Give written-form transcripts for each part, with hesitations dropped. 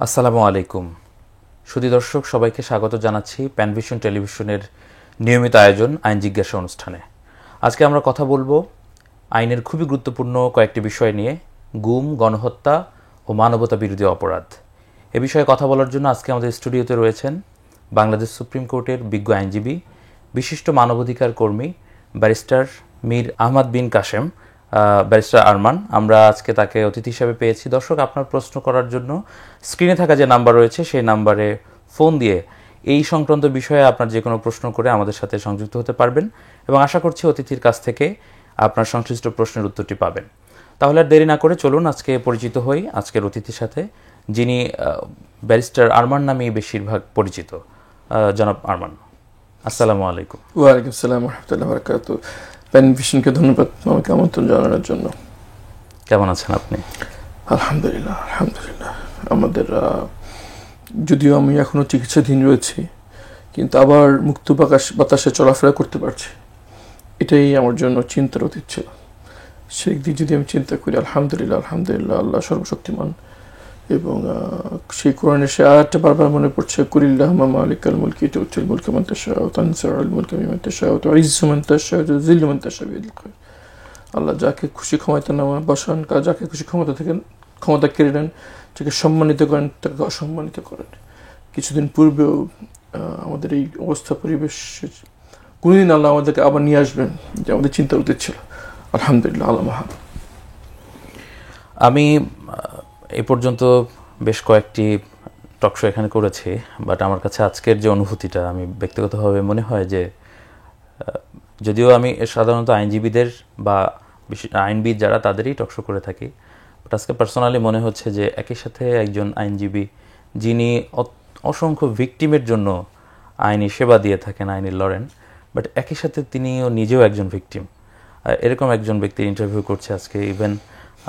আসসালামু আলাইকুম সুধী দর্শক সবাইকে স্বাগত জানাচ্ছি প্যানভিশন টেলিভিশনের নিয়মিত আয়োজন আইন জিজ্ঞাসা অনুষ্ঠানে। আজকে আমরা কথা বলবো আইনের খুবই গুরুত্বপূর্ণ কয়েকটি বিষয় নিয়ে, গুম, গণহত্যা ও মানবতা বিরোধী অপরাধ। এ বিষয়ে কথা বলার জন্য আজকে আমাদের স্টুডিওতে রয়েছেন বাংলাদেশ সুপ্রিম কোর্টের বিজ্ঞ আইনজীবী, বিশিষ্ট মানবাধিকার কর্মী ব্যারিস্টার মীর আহমদ বিন কাশেম, ব্যারিস্টার আরমান। আমরা আজকে তাকে অতিথি হিসেবে পেয়েছি। দর্শক, আপনার প্রশ্ন করার জন্য স্ক্রিনে থাকা যে নাম্বার রয়েছে সেই নাম্বারে ফোন দিয়ে এই সংক্রান্ত বিষয়ে আপনার যে কোনো প্রশ্ন করে আমাদের সাথে সংযুক্ত হতে পারবেন এবং আশা করছি অতিথির কাছ থেকে আপনার সংশ্লিষ্ট প্রশ্নের উত্তরটি পাবেন। তাহলে আর দেরি না করে চলুন আজকে পরিচিত হই আজকের অতিথির সাথে, যিনি ব্যারিস্টার আরমান নামেই বেশিরভাগ পরিচিত। জনাব আরমান, আসসালামু আলাইকুম। ওয়ালাইকুম আসসালাম রহমতুল্লাহ বারাকাতুহু। প্যানভিশনকে ধন্যবাদ আমাকে আমন্ত্রণ জানানোর জন্য। কেমন আছেন আপনি? আলহামদুলিল্লাহ আলহামদুলিল্লাহ। আমাদের যদিও আমি এখনো চিকিৎসাধীন রয়েছি, কিন্তু আবার মুক্ত বাতাসে চলাফেরা করতে পারছি, এটাই আমার জন্য চিন্তার অতীত ছিল। সেই দিক যদি আমি চিন্তা করি, আলহামদুলিল্লাহ আলহামদুলিল্লাহ, আল্লাহ সর্বশক্তিমান। এবং সেই কোরআনে সে আয়াতটা বারবার মনে পড়ছে, কুলিল্লাহুম্মা মালিকাল মুলকি তু'তিল মুলকা মান তাশাউ ওয়া তানজিউল মুলকা মিম্মান তাশাউ ওয়া তু'ইজ্জু মান তাশাউ ওয়া তুযিল্লু মান তাশাউ বিয়াদিল খায়র। আল্লাহ যাকে খুশি ক্ষমতা নেওয়া বসান, যাকে খুশি ক্ষমতা কেড়ে নেন, যাকে সম্মানিত করেন তাকে অসম্মানিত করেন। কিছুদিন পূর্বেও আমাদের এই অবস্থা পরিবেশ কোনোদিন আল্লাহ আমাদেরকে আবার নিয়ে আসবেন, যে আমাদের চিন্তা উচিত ছিল। আলহামদুলিল্লাহ, আল্লাহ মহান। আমি এই পর্যন্ত বেশ কয়েকটি টকশো এখানে করেছি, বাট আমার কাছে আজকের যে অনুভূতিটা, আমি ব্যক্তিগতভাবে মনে হয় যে যদিও আমি সাধারণত আইনজীবীদের বা আইনবিদ যারা তাদেরই টকশো করে থাকি, বাট আজকে পার্সোনালি মনে হচ্ছে যে একই সাথে একজন আইনজীবী যিনি অসংখ্য ভিকটিমের জন্য আইনি সেবা দিয়ে থাকেন, আইনি লড়েন, বাট একই সাথে তিনিও নিজেও একজন ভিকটিম, এরকম একজন ব্যক্তির ইন্টারভিউ করছে আজকে। ইভেন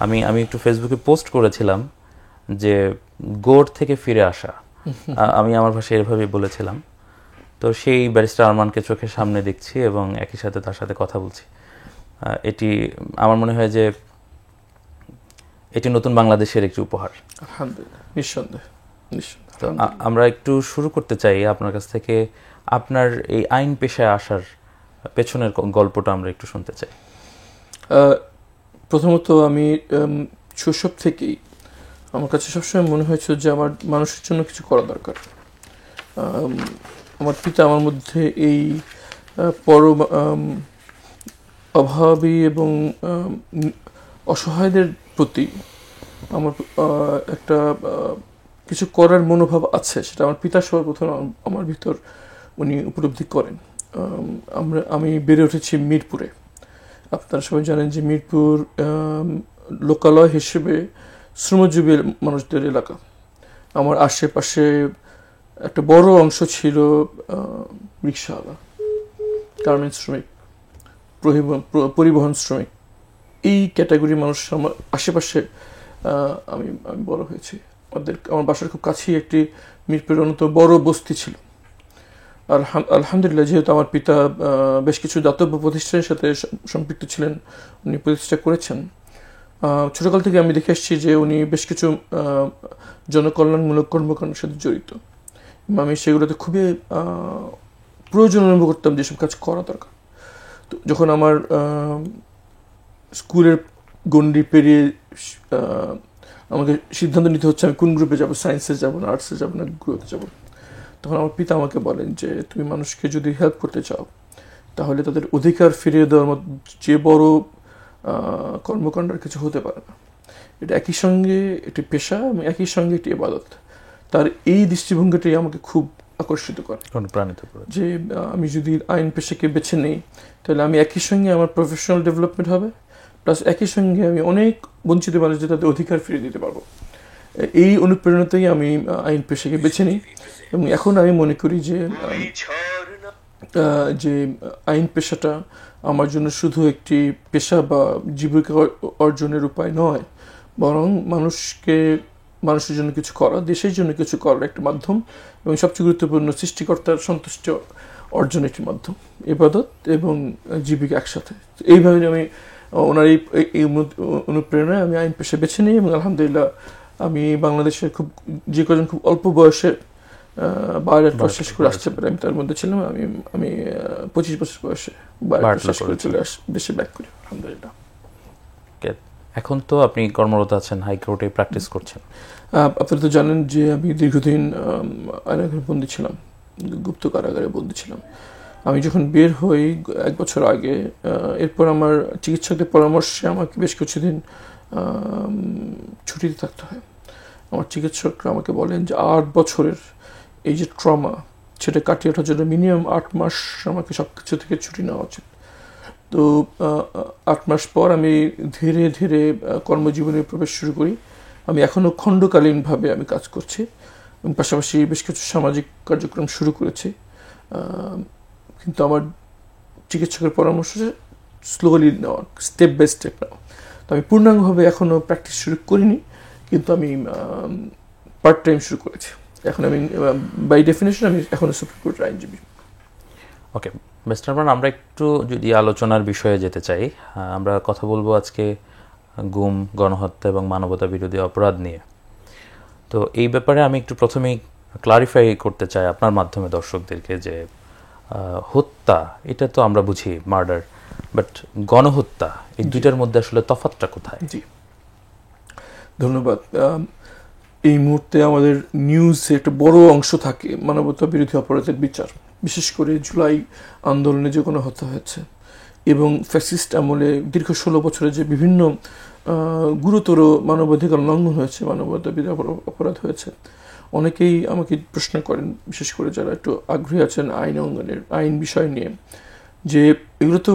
আমি একটু ফেসবুকে পোস্ট করেছিলাম যে গোর থেকে ফিরে আসা, আমি আমার ভাষায় এভাবেই বলেছিলাম। তো সেই ব্যারিস্টার আরমানকে চোখের সামনে দেখছি এবং একই সাথে তার সাথে কথা বলছি। এটি আমার মনে হয় যে এটি নতুন বাংলাদেশের একটি উপহার। আলহামদুলিল্লাহ, নিঃসন্দেহে। তো আমরা একটু শুরু করতে চাই আপনার কাছ থেকে, আপনার এই আইন পেশায় আসার পেছনের গল্পটা আমরা একটু শুনতে চাই। প্রথমত আমি শৈশব থেকেই আমার কাছে সবসময় মনে হয়েছিল যে আমার মানুষের জন্য কিছু করা দরকার। আমার পিতা আমার মধ্যে এই অভাবী এবং অসহায়দের প্রতি আমার একটা কিছু করার মনোভাব আছে, সেটা আমার পিতা সর্বপ্রথম আমার ভিতর উনি উপলব্ধি করেন। আমি বেড়ে উঠেছি মিরপুরে। আপনারা সবাই জানেন যে মিরপুর লোকালয় হিসেবে শ্রমজীবী মানুষদের এলাকা। আমার আশেপাশে একটা বড় অংশ ছিল রিক্সাওয়ালা, গার্মেন্টস শ্রমিক, পরিবহন শ্রমিক। এই ক্যাটাগরি মানুষ আমার আশেপাশে আমি বড় হয়েছি। আমার বাসার খুব কাছেই একটি মিরপুরের অন্যতম বড় বস্তি ছিল। আলহামদুলিল্লাহ, যেহেতু আমার পিতা বেশ কিছু দাতব্য প্রতিষ্ঠানের সাথে সম্পৃক্ত ছিলেন, উনি প্রতিষ্ঠা করেছেন, ছোটকাল থেকে আমি দেখে এসেছি যে উনি বেশ কিছু জনকল্যাণমূলক কর্মকাণ্ডের সাথে জড়িত। আমি সেগুলোতে খুবই প্রয়োজন অনুভব করতাম যেসব কাজ করা দরকার। তো যখন আমার স্কুলের গণ্ডি পেরিয়ে আমাকে সিদ্ধান্ত নিতে হচ্ছে আমি কোন গ্রুপে যাব, সায়েন্সে যাব না আর্টসে যাব না গ্রুপে যাব, তখন আমার পিতা আমাকে বলেন যে তুমি মানুষকে যদি হেল্প করতে চাও তাহলে তাদের অধিকার ফিরিয়ে দেওয়ার মতো যে বড় কর্মকাণ্ড কিছু হতে পারে না। এটা একই সঙ্গে একটি পেশা এবং একই সঙ্গে একটি ইবাদত। তার এই দৃষ্টিভঙ্গিটাই আমাকে খুব আকর্ষিত করে, অনুপ্রাণিত করে, যে আমি যদি আইন পেশাকে বেছে নিই তাহলে আমি একই সঙ্গে আমার প্রফেশনাল ডেভেলপমেন্ট হবে, প্লাস একই সঙ্গে আমি অনেক বঞ্চিত মানুষদের তাদের অধিকার ফিরিয়ে দিতে পারবো। এই অনুপ্রেরণাতেই আমি আইন পেশাকে বেছে নিই। এবং এখন আমি মনে করি যে আইন পেশাটা আমার জন্য শুধু একটি পেশা বা জীবিকা অর্জনের উপায় নয়, বরং মানুষের জন্য কিছু করা, দেশের জন্য কিছু করার একটা মাধ্যম, এবং সবচেয়ে গুরুত্বপূর্ণ সৃষ্টিকর্তার সন্তুষ্ট অর্জনের একটি মাধ্যম। ইবাদত এবং জীবিকা একসাথে। এইভাবে আমি ওনার এই অনুপ্রেরণায় আমি আইন পেশা বেছে নিই এবং আলহামদুলিল্লাহ আমি বাংলাদেশে যে কজন খুব অল্প বয়সে বার শেষ করে আসতে পারে আমি তার মধ্যে ছিলাম। আমি 25 বছর বয়সে বার শেষ করে চলে দেশে ব্যাক করি, আলহামদুলিল্লাহ। এখন তো আপনি কর্মরত আছেন, হাইকোর্টে প্র্যাকটিস করছেন। আপনারা তো জানেন যে আমি দীর্ঘদিন কারাগারে বন্দী ছিলাম, গুপ্ত কারাগারে বন্দী ছিলাম। আমি যখন বের হই 1 বছর আগে, এরপর আমার চিকিৎসকদের পরামর্শে আমাকে বেশ কিছুদিন ছুটিতে থাকতে হয়। আমার চিকিৎসকরা আমাকে বলেন যে 8 বছরের এই যে ট্রমা, সেটা কাটিয়ে ওঠার জন্য মিনিমাম 8 মাস আমাকে সব কিছু থেকে ছুটি নেওয়া উচিত। তো 8 মাস পর আমি ধীরে ধীরে কর্মজীবনে প্রবেশ শুরু করি। আমি এখনও খণ্ডকালীনভাবে আমি কাজ করছি এবং পাশাপাশি বেশ কিছু সামাজিক কার্যক্রম শুরু করেছি, কিন্তু আমার চিকিৎসকের পরামর্শ স্লোলি নেওয়া, স্টেপ বাই স্টেপ নেওয়া। তো আমি পূর্ণাঙ্গভাবে এখনও প্র্যাকটিস শুরু করিনি, কিন্তু আমি পার্ট টাইম শুরু করেছি। এখন আমি বাই ডেফিনেশন আমি এখনও সুপ্রিম কোর্টের আইনজীবী। ওকে মিস্টার আরমান, আমরা একটু যদি আলোচনার বিষয়ে যেতে চাই, আমরা কথা বলবো আজকে গুম, গণহত্যা এবং মানবতা বিরোধী অপরাধ নিয়ে। তো এই ব্যাপারে আমি একটু প্রথমেই ক্লারিফাই করতে চাই আপনার মাধ্যমে দর্শকদেরকে যে হত্যা এটা তো আমরা বুঝি মার্ডার, বাট গণহত্যা এই দুইটার মধ্যে আসলে তফাৎটা কোথায়? জি, ধন্যবাদ। এই মুহূর্তে আমাদের নিউজে একটা বড় অংশ থাকে মানবতা বিরোধী অপরাধের বিচার, বিশেষ করে জুলাই আন্দোলনে যে গণহত্যা হয়েছে এবং ফ্যাসিস্ট আমলে দীর্ঘ 16 বছরে যে বিভিন্ন গুরুতর মানবাধিকার লঙ্ঘন হয়েছে, মানবতা বিরোধী অপরাধ হয়েছে। অনেকেই আমাকে প্রশ্ন করেন, বিশেষ করে যারা একটু আগ্রহী আছেন আইন অঙ্গনের, আইন বিষয় নিয়ে, যে এগুলো তো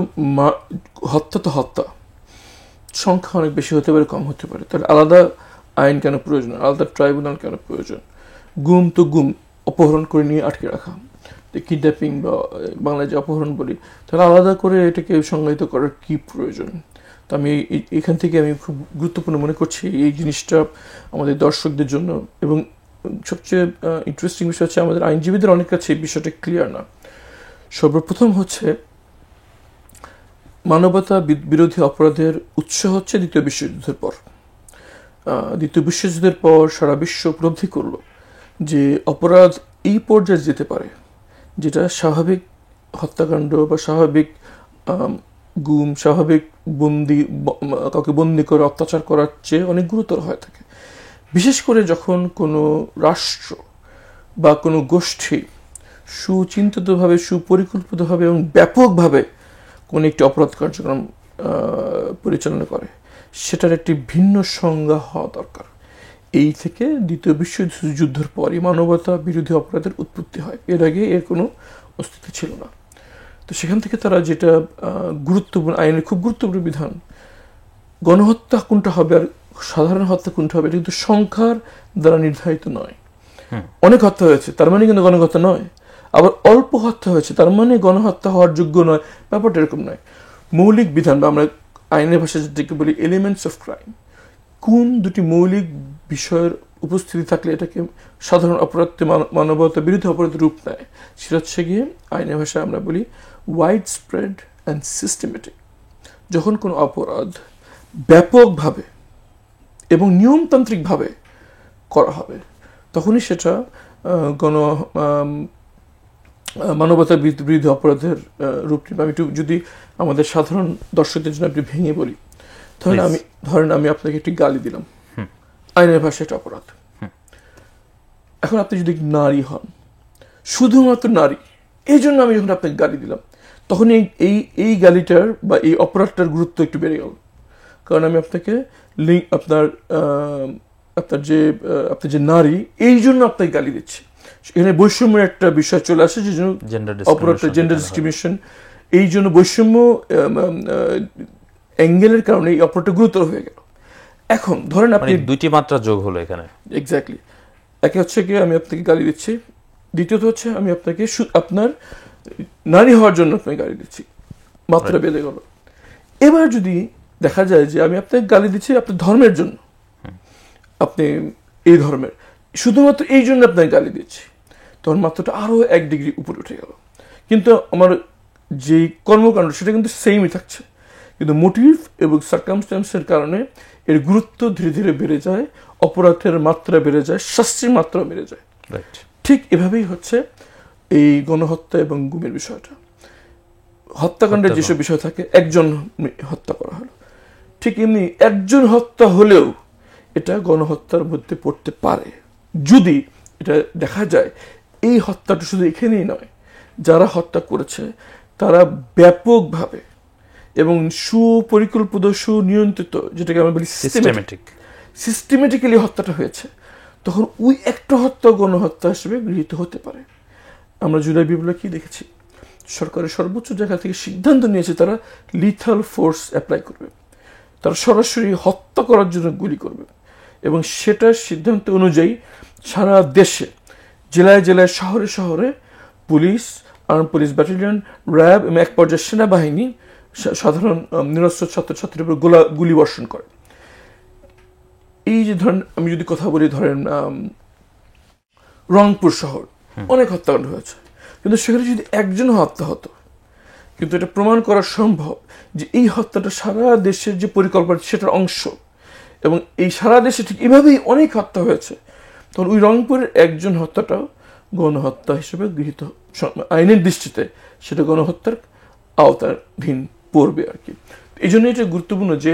হত্যা তো হত্যা, সংখ্যা অনেক বেশি হতে পারে, কম হতে পারে, তাহলে আলাদা আইন কেন প্রয়োজন, আলাদা ট্রাইব্যুনাল কেন প্রয়োজন? গুম তো গুম, অপহরণ করে নিয়ে আটকে রাখা, কিডন্যাপিং বা বাংলায় যে অপহরণ বলি, তাহলে আলাদা করে এটাকে সংজ্ঞায়িত করার কি প্রয়োজন? তো আমি এখান থেকে আমি খুব গুরুত্বপূর্ণ মনে করছি এই জিনিসটা আমাদের দর্শকদের জন্য। এবং সবচেয়ে ইন্টারেস্টিং বিষয় হচ্ছে আমাদের আইনজীবীদের অনেক কাছে এই বিষয়টা ক্লিয়ার না। সর্বপ্রথম হচ্ছে মানবতা বিরোধী অপরাধের উৎস হচ্ছে দ্বিতীয় বিশ্বযুদ্ধের পর। দ্বিতীয় বিশ্বযুদ্ধের পর সারা বিশ্ব উপলব্ধি করলো যে অপরাধ এই পর্যায়ে যেতে পারে, যেটা স্বাভাবিক হত্যাকাণ্ড বা স্বাভাবিক গুম, স্বাভাবিক কাউকে বন্দি করে অত্যাচার করার চেয়ে অনেক গুরুতর হয়ে থাকে। বিশেষ করে যখন কোনো রাষ্ট্র বা কোনো গোষ্ঠী সুচিন্তিতভাবে, সুপরিকল্পিতভাবে এবং ব্যাপকভাবে কোনো একটি অপরাধ কার্যক্রম পরিচালনা করে, সেটার একটি ভিন্ন সংজ্ঞা হওয়া দরকার। এই থেকে দ্বিতীয় বিশ্বযুদ্ধের পরই মানবতা বিরোধী অপরাধের উৎপত্তি হয়, এর আগে এর কোনো অস্তিত্ব ছিল না। তো সেখান থেকে তারা যেটা গুরুত্বপূর্ণ, আইনের খুব গুরুত্বপূর্ণ বিধান, গণহত্যা কোনটা হবে আর সাধারণ হত্যা কোনটা হবে, এটা কিন্তু সংখ্যার দ্বারা নির্ধারিত নয়। অনেক হত্যা হয়েছে তার মানে কিন্তু গণহত্যা নয়, আবার অল্প হত্যা হয়েছে তার মানে গণহত্যা হওয়ার যোগ্য নয়, ব্যাপারটা এরকম নয়। মৌলিক বিধান বা আমরা আইনের ভাষায় যেটাকে বলি এলিমেন্টস অফ ক্রাইম, কোন দুটি মৌলিক বিষয়ের উপস্থিতি থাকলে এটাকে সাধারণ অপরাধ, মানবতা বিরোধী অপরাধের রূপ নেয়, সেটা হচ্ছে গিয়ে আইনের ভাষায় আমরা বলি ওয়াইড স্প্রেড অ্যান্ড সিস্টেমেটিক। যখন কোনো অপরাধ ব্যাপকভাবে এবং নিয়মতান্ত্রিকভাবে করা হবে, তখনই সেটা মানবতা বিরোধী অপরাধের রূপ নেবে। আমি একটু যদি আমাদের সাধারণ দর্শকদের জন্য আপনি ভেঙে বলি, ধরেন আমি আপনাকে একটি গালি দিলাম, আইনের ভাষায় এটা অপরাধ। এখন আপনি যদি নারী হন, শুধুমাত্র নারী, এই জন্য আমি যখন আপনাকে গালি দিলাম, তখন এই গালিটার বা এই অপরাধটার গুরুত্ব একটু বেড়ে গেল, কারণ আমি আপনাকে আপনার যে নারী, এই জন্য আপনাকে গালি দিচ্ছি। এখানে বৈষম্যের একটা বিষয় চলে আসে, যে জন্য অপরাধটা জেন্ডার ডিসক্রিমিনেশন, এই জন্য বৈষম্য অ্যাঙ্গেলের কারণে এই অপরাধটা গুরুতর হয়ে গেল। এখন ধরেন আপনি দুইটি মাত্রা যোগ হলো এখানে। এক্স্যাক্টলি, একে হচ্ছে কি আমি আপনাকে গালি দিচ্ছি, দ্বিতীয়ত হচ্ছে আমি আপনাকে আপনার নারী হওয়ার জন্য আপনাকে গালি দিচ্ছি, মাত্রা বেড়ে গেল। এবার যদি দেখা যায় যে আমি আপনাকে গালি দিচ্ছি আপনার ধর্মের জন্য, আপনি এই ধর্মের, শুধুমাত্র এই জন্য আপনাকে গালি দিচ্ছি, তখন মাত্রাটা আরো 1 ডিগ্রি উপরে উঠে গেল। কিন্তু আমার যে কর্মকাণ্ড সেটা কিন্তু সেমই থাকছে, কিন্তু মোটিভ এবং সার্কামস্ট্যান্সের কারণে এর গুরুত্ব ধীরে ধীরে বেড়ে যায়, অপরাধের মাত্রা বেড়ে যায়, শাস্তির মাত্রা বেড়ে যায়। রাইট। ঠিক এভাবেই হচ্ছে এই গণহত্যা এবং গুমের বিষয়টা। হত্যাকাণ্ডের যেসব বিষয় থাকে, একজন হত্যা করা হলো, ঠিক এমনি একজন হত্যা হলেও এটা গণহত্যার মধ্যে পড়তে পারে, যদি এটা দেখা যায় এই হত্যাটা শুধু এখানেই নয়, যারা হত্যা করেছে তারা ব্যাপকভাবে এবং সুপরিকল্পিত, সুনিয়ন্ত্রিত, যেটাকে আমরা বলি সিস্টেমেটিক্যালি হত্যাটা হয়েছে, তখন ওই একটা হত্যা গণহত্যা হিসেবে গৃহীত হতে পারে। আমরা জুলাই বিপ্লবে কি দেখেছি? সরকারের সর্বোচ্চ জায়গা থেকে সিদ্ধান্ত নিয়েছে তারা লিথাল ফোর্স অ্যাপ্লাই করবে, তারা সরাসরি হত্যা করার জন্য গুলি করবে। এবং সেটার সিদ্ধান্ত অনুযায়ী সারা দেশে, জেলায় জেলায়, শহরে শহরে police, arm police battalion, RAB এবং এক পর্যায়ে সেনাবাহিনী সাধারণ নিরস্ত্র ছাত্রছাত্রীর উপর গুলি বর্ষণ করে। এই যে ধরেন, আমি যদি কথা বলি, ধরেন রংপুর শহর, অনেক হত্যাকাণ্ড হয়েছে, কিন্তু সেখানে যদি একজন হত্যা হতো, কিন্তু এটা প্রমাণ করা সম্ভব যে এই হত্যাটা সারা দেশের যে পরিকল্পনা সেটার অংশ, এবং এই সারা দেশে ঠিক এভাবেই অনেক হত্যা হয়েছে, তখন ওই রংপুরের একজন হত্যাটাও গণহত্যা হিসেবে গৃহীত, আইনের দৃষ্টিতে সেটা গণহত্যার আওতাধীন পড়বে আর কি। এই জন্য এটা গুরুত্বপূর্ণ যে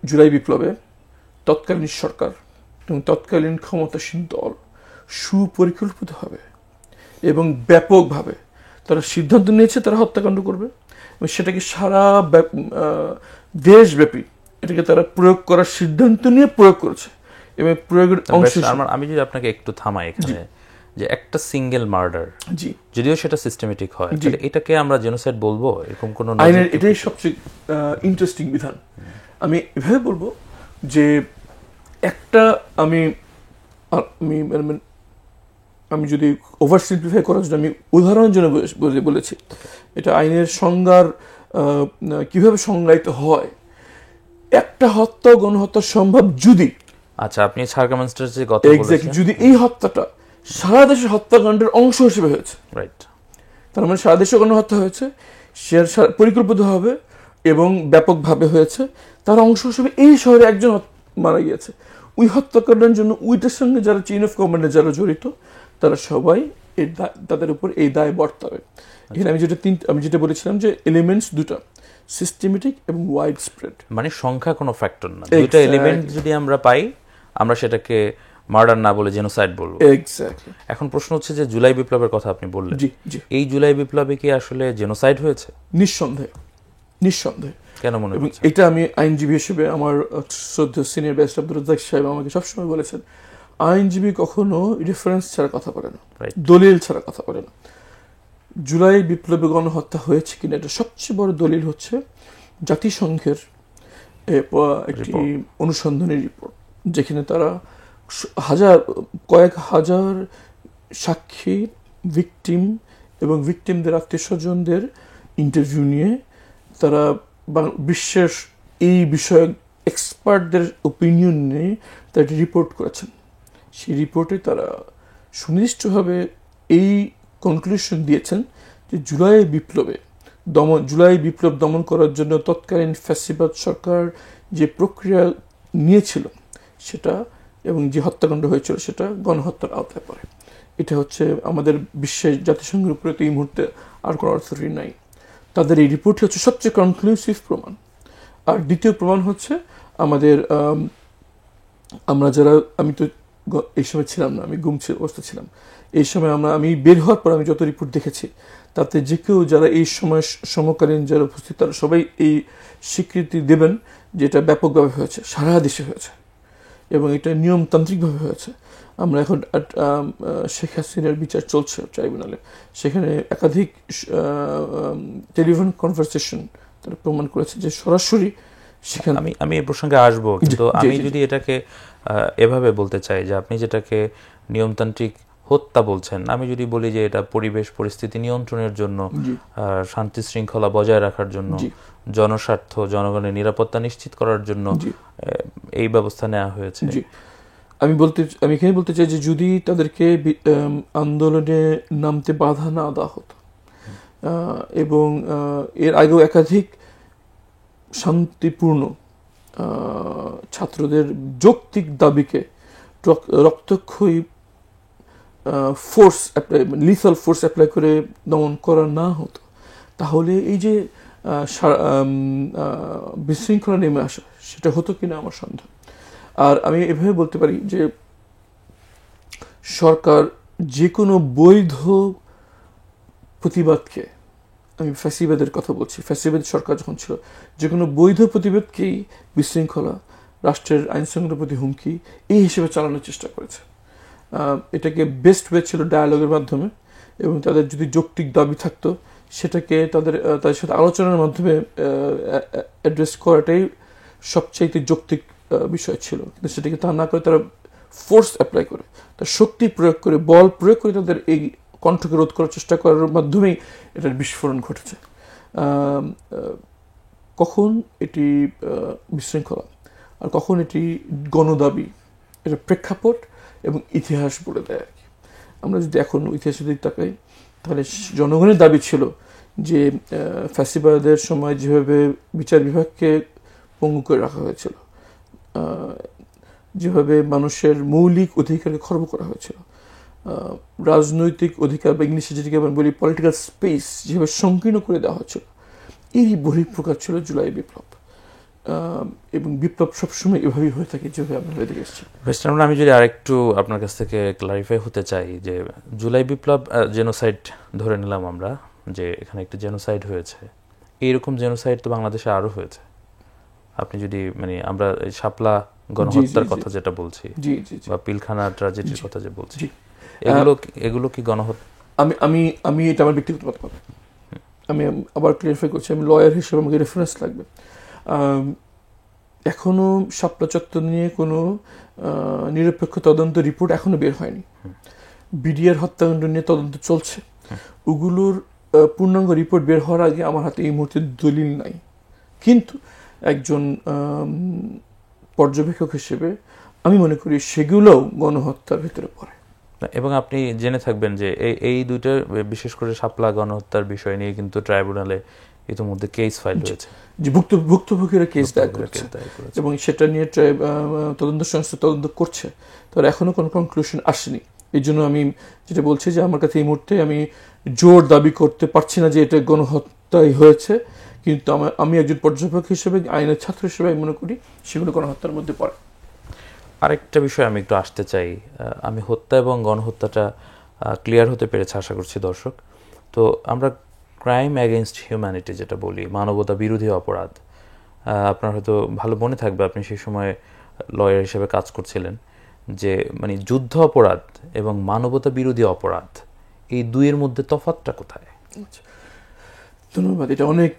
জুলাই বিপ্লবে তৎকালীন সরকার এবং তৎকালীন ক্ষমতাসীন দল সুপরিকল্পিতভাবে এবং ব্যাপকভাবে তারা সিদ্ধান্ত নিয়েছে তারা হত্যাকাণ্ড করবে, এবং সেটাকে সারা দেশব্যাপী এটাকে তারা প্রয়োগ করার সিদ্ধান্ত নিয়ে প্রয়োগ করেছে। এবং প্রয়োগের অংশ, আমি যদি আপনাকে একটু থামাই এখানে, যে একটা সিঙ্গেল মার্ডার, যদিও সেটা সিস্টেমেটিক হয়, তাহলে এটাকে আমরা জেনোসাইড বলবো? এরকম কোন আইনের এটাই সবচেয়ে ইন্টারেস্টিং বিধান। আমি এভাবে বলবো যে একটা, আমি যদি ওভার সিম্পলিফাই করার জন্য আমি উদাহরণের জন্য বলেছি, এটা আইনের সংজ্ঞার কিভাবে সংজ্ঞায়িত হয়। একটা হত্যা গণহত্যা সম্ভব যদি, আচ্ছা, আপনি সার্কামস্ট্যান্সের কথা বলেছেন, যদি এই হত্যাটা সারা দেশের হত্যাকাণ্ডের অংশ হিসেবে হয়েছে, রাইট, তার মানে সারা দেশে গণহত্যা হয়েছে, সে পরিকল্পিতভাবে এবং ব্যাপকভাবে হয়েছে, তার অংশ হিসেবে এই শহরে একজন মারা গিয়েছে, ওই হত্যাকাণ্ডের জন্য ওইটার সঙ্গে যারা চেইন অফ কমান্ডে যারা জড়িত তারা সবাই তাদের উপর এই দায় বর্তাবে। এখানে আমি যেটা বলেছিলাম যে এলিমেন্টস দুটা, সিস্টেমেটিক এবং ওয়াইড স্প্রেড, মানে সংখ্যা কোনো ফ্যাক্টর না, দুটো এলিমেন্ট যদি আমরা পাই আমরা সেটাকে মার্ডার না বলে জেনোসাইড বলবো। এক্স্যাক্টলি। এখন প্রশ্ন হচ্ছে যে জুলাই বিপ্লবের কথা আপনি বললেন, এই জুলাই বিপ্লবে কি আসলে জেনোসাইড হয়েছে? নিঃসন্দেহে। কেন মনে হচ্ছে? এটা আমি আইনজীবী হিসেবে, আমার শ্রদ্ধেয় সিনিয়র ব্যারিস্টার আব্দুর রাজ্জাক সাহেব আমাকে সবসময় বলেছেন, আইনজীবী কখনো রেফারেন্স ছাড়া কথা বলে না, দলিল ছাড়া কথা বলে না। জুলাই বিপ্লবে গণহত্যা হয়েছে কিনা এটা সবচেয়ে বড় দলিল হচ্ছে জাতিসংঘের একটি অনুসন্ধানী রিপোর্ট, যেখানে তারা কয়েক হাজার সাক্ষী, ভিকটিম এবং ভিকটিমদের আত্মীয় স্বজনদের ইন্টারভিউ নিয়ে তারা বিশ্বের এই বিষয়ে এক্সপার্টদের ওপিনিয়ন নিয়ে তারা একটি রিপোর্ট করেছেন। সেই রিপোর্টে তারা সুনির্দিষ্টভাবে এই কনক্লুশন দিয়েছেন যে জুলাই বিপ্লব দমন করার জন্য তৎকালীন ফ্যাসিবাদ সরকার যে প্রক্রিয়া নিয়েছিল সেটা, এবং যে হত্যাকাণ্ড হয়েছিল সেটা গণহত্যার আওতায় পড়ে। এটা হচ্ছে আমাদের বিশ্বের জাতিসংঘের উপরে তো এই মুহূর্তে আর কোনো অথরিটি নাই। তাদের এই রিপোর্টটি হচ্ছে সবচেয়ে কনক্লুসিভ প্রমাণ। আর দ্বিতীয় প্রমাণ হচ্ছে আমাদের, আমি তো এই সময় ছিলাম না, আমি গুম অবস্থা ছিলাম। এই সময় আমি বের হওয়ার পর আমি যত রিপোর্ট দেখেছি তাতে যে কেউ যারা এই সময় সমকালীন যারা উপস্থিত তারা সবাই এই স্বীকৃতি দেবেন যে এটা ব্যাপকভাবে হয়েছে, সারা দেশে হয়েছে এবং এটা নিয়মতান্ত্রিকভাবে হয়েছে। আমরা এখন শেখ হাসিনার বিচার চলছে ট্রাইব্যুনালে, সেখানে একাধিক টেলিফোন কনভারসেশন তারা প্রমাণ করেছে যে সরাসরি সেখানে। আমি এই প্রসঙ্গে আসবো, কিন্তু আমি যদি এটাকে এভাবে বলতে চাই যে আপনি যেটাকে নিয়মতান্ত্রিক হত্যা বলছেন, আমি যদি বলি যে এটা পরিবেশ পরিস্থিতি নিয়ন্ত্রণের জন্য, শান্তি শৃঙ্খলা বজায় রাখার জন্য, জনস্বার্থ, জনগণের নিরাপত্তা নিশ্চিত করার জন্য এই ব্যবস্থা নেওয়া হয়েছে। আমি এখানে বলতে চাই যে যদি তাদেরকে আন্দোলনে নামতে বাধা না দেওয়া হতো, এবং এর আগেও একাধিক শান্তিপূর্ণ ছাত্রদের যৌক্তিক দাবিকে রক্তক্ষয়ী force apply, lethal force apply করে দমন করা না হতো, তাহলে এই যে বিশৃঙ্খলা নেমে আসা, সেটা হতো কিনা আমার সন্দেহ। আর আমি এভাবে বলতে পারি যে সরকার যে কোনো বৈধ প্রতিবাদকে, আমি ফ্যাসিবাদের কথা বলছি, ফ্যাসিবাদ সরকার যখন ছিল, যে কোনো বৈধ প্রতিবাদকেই বিশৃঙ্খলা, রাষ্ট্রের আইন শৃঙ্খলার প্রতি হুমকি, এই হিসেবে চালানোর চেষ্টা করেছে। এটাকে বেস্ট ওয়ে ছিল ডায়ালগের মাধ্যমে, এবং তাদের যদি যৌক্তিক দাবি থাকতো সেটাকে তাদের সাথে আলোচনার মাধ্যমে অ্যাড্রেস করাটাই সবচাইতে যৌক্তিক বিষয় ছিল। কিন্তু সেটাকে তা না করে তারা ফোর্স অ্যাপ্লাই করে, তার শক্তি প্রয়োগ করে, বল প্রয়োগ করে তাদের এই কণ্ঠকে রোধ করার চেষ্টা করার মাধ্যমেই এটার বিস্ফোরণ ঘটেছে। কখন এটি বিশৃঙ্খলা আর কখন এটি গণদাবি, এটা প্রেক্ষাপট এবং ইতিহাস বলে দেয় আর কি। আমরা যদি এখন ইতিহাসের দিকে তাকাই, তাহলে জনগণের দাবি ছিল যে ফ্যাসিবাদের সময় যেভাবে বিচার বিভাগকে পঙ্গু করে রাখা হয়েছিল, যেভাবে মানুষের মৌলিক অধিকারকে খর্ব করা হয়েছিল, রাজনৈতিক অধিকার বা ইংলিশে যেটিকে আমরা বলি পলিটিক্যাল স্পেস যেভাবে সংকীর্ণ করে দেওয়া হয়েছিল, এই বহিঃপ্রকাশ ছিল জুলাই বিপ্লব। এবং বিপ্লব সবসময় এভাবেই হয়ে থাকে, যেভাবে আমরা হয়ে দেখে এসেছি। আমি যদি আরেকটু আপনার কাছ থেকে ক্লারিফাই হতে চাই যে জুলাই বিপ্লব জেনোসাইড ধরে নিলাম আমরা, যে এখানে একটা জেনোসাইড হয়েছে, এইরকম জেনোসাইড তো বাংলাদেশে আরো হয়েছে। আপনি যদি মানে আমরা শাপলা গণহত্যার কথা যেটা বলছি, বা পিলখানা ট্র্যাজেডির কথা যে বলছি, এগুলো কি গণহত্যা? আমি এটা আমার ব্যক্তিগত মতামত, আমি আবার ক্লিয়ারিফাই করছি, আমি লয়ার হিসেবে আমাকে রেফারেন্স লাগবে। এখনো শাপলা চত্বর নিয়ে কোনো নিরপেক্ষ তদন্ত রিপোর্ট এখনো বের হয়নি। বিডিআর হত্যাকাণ্ড নিয়ে তদন্ত চলছে, ওগুলোর পূর্ণাঙ্গ রিপোর্ট বের হওয়ার আগে আমার হাতে এই মুহূর্তে দলিল নাই। কিন্তু একজন পর্যবেক্ষক হিসেবে আমি মনে করি সেগুলোও গণহত্যার ভিতরে পড়ে। এবং আপনি জেনে থাকবেন যে এই দুইটা, বিশেষ করে শাপলা গণহত্যার বিষয় নিয়ে কিন্তু ট্রাইব্যুনালে ইতিমধ্যে কেস ফাইল হয়েছে, যে ভুক্তভোগীরা কেস দায়ের করেছে, এবং সেটা নিয়ে তদন্ত সংস্থা তদন্ত করছে। তার এখনো কোনো কনক্লুশন আসেনি। এই জন্য আমি যেটা বলছি যে আমার কাছে এই মুহূর্তে আমি জোর দাবি করতে পারছি না যে এটা গণহত্যাই হয়েছে, কিন্তু আমি একজন পর্যবেক্ষক হিসেবে, আইনের ছাত্র হিসেবে মনে করি সেগুলো গণহত্যার মধ্যে পড়ে। আরেকটা বিষয় আমি একটু আসতে চাই, আমি হত্যা এবং গণহত্যাটা ক্লিয়ার হতে পেরেছে আশা করছি দর্শক। তো আমরা ক্রাইম অ্যাগেনস্ট হিউম্যানিটি যেটা বলি, মানবতা বিরোধী অপরাধ, আপনার হয়তো ভালো মনে থাকবে আপনি সেই সময় লয়ার হিসেবে কাজ করছিলেন, যে মানে যুদ্ধ অপরাধ এবং মানবতা বিরোধী অপরাধ, এই দুইয়ের মধ্যে তফাৎটা কোথায়? ধন্যবাদ। এটা অনেক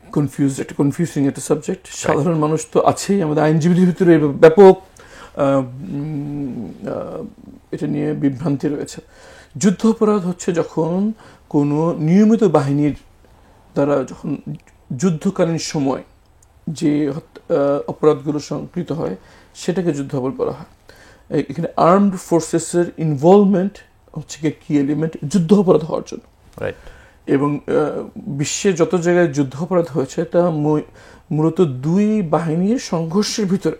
কনফিউজিং একটা সাবজেক্ট। সাধারণ মানুষ তো আছেই, আমাদের আইনজীবীদের ভিতরে ব্যাপক এটা নিয়ে বিভ্রান্তি রয়েছে। যুদ্ধ অপরাধ হচ্ছে যখন কোনো নিয়মিত বাহিনীর দ্বারা যখন যুদ্ধকালীন সময় যে অপরাধগুলো সংঘটিত হয় সেটাকে যুদ্ধ অপরাধ বলা হয়। এখানে আর্মড ফোর্সেসের ইনভলভমেন্ট হচ্ছে কি এলিমেন্ট যুদ্ধ অপরাধ হওয়ার জন্য। এবং বিশ্বে যত জায়গায় যুদ্ধ অপরাধ হয়েছে তা মূলত দুই বাহিনীর সংঘর্ষের ভিতরে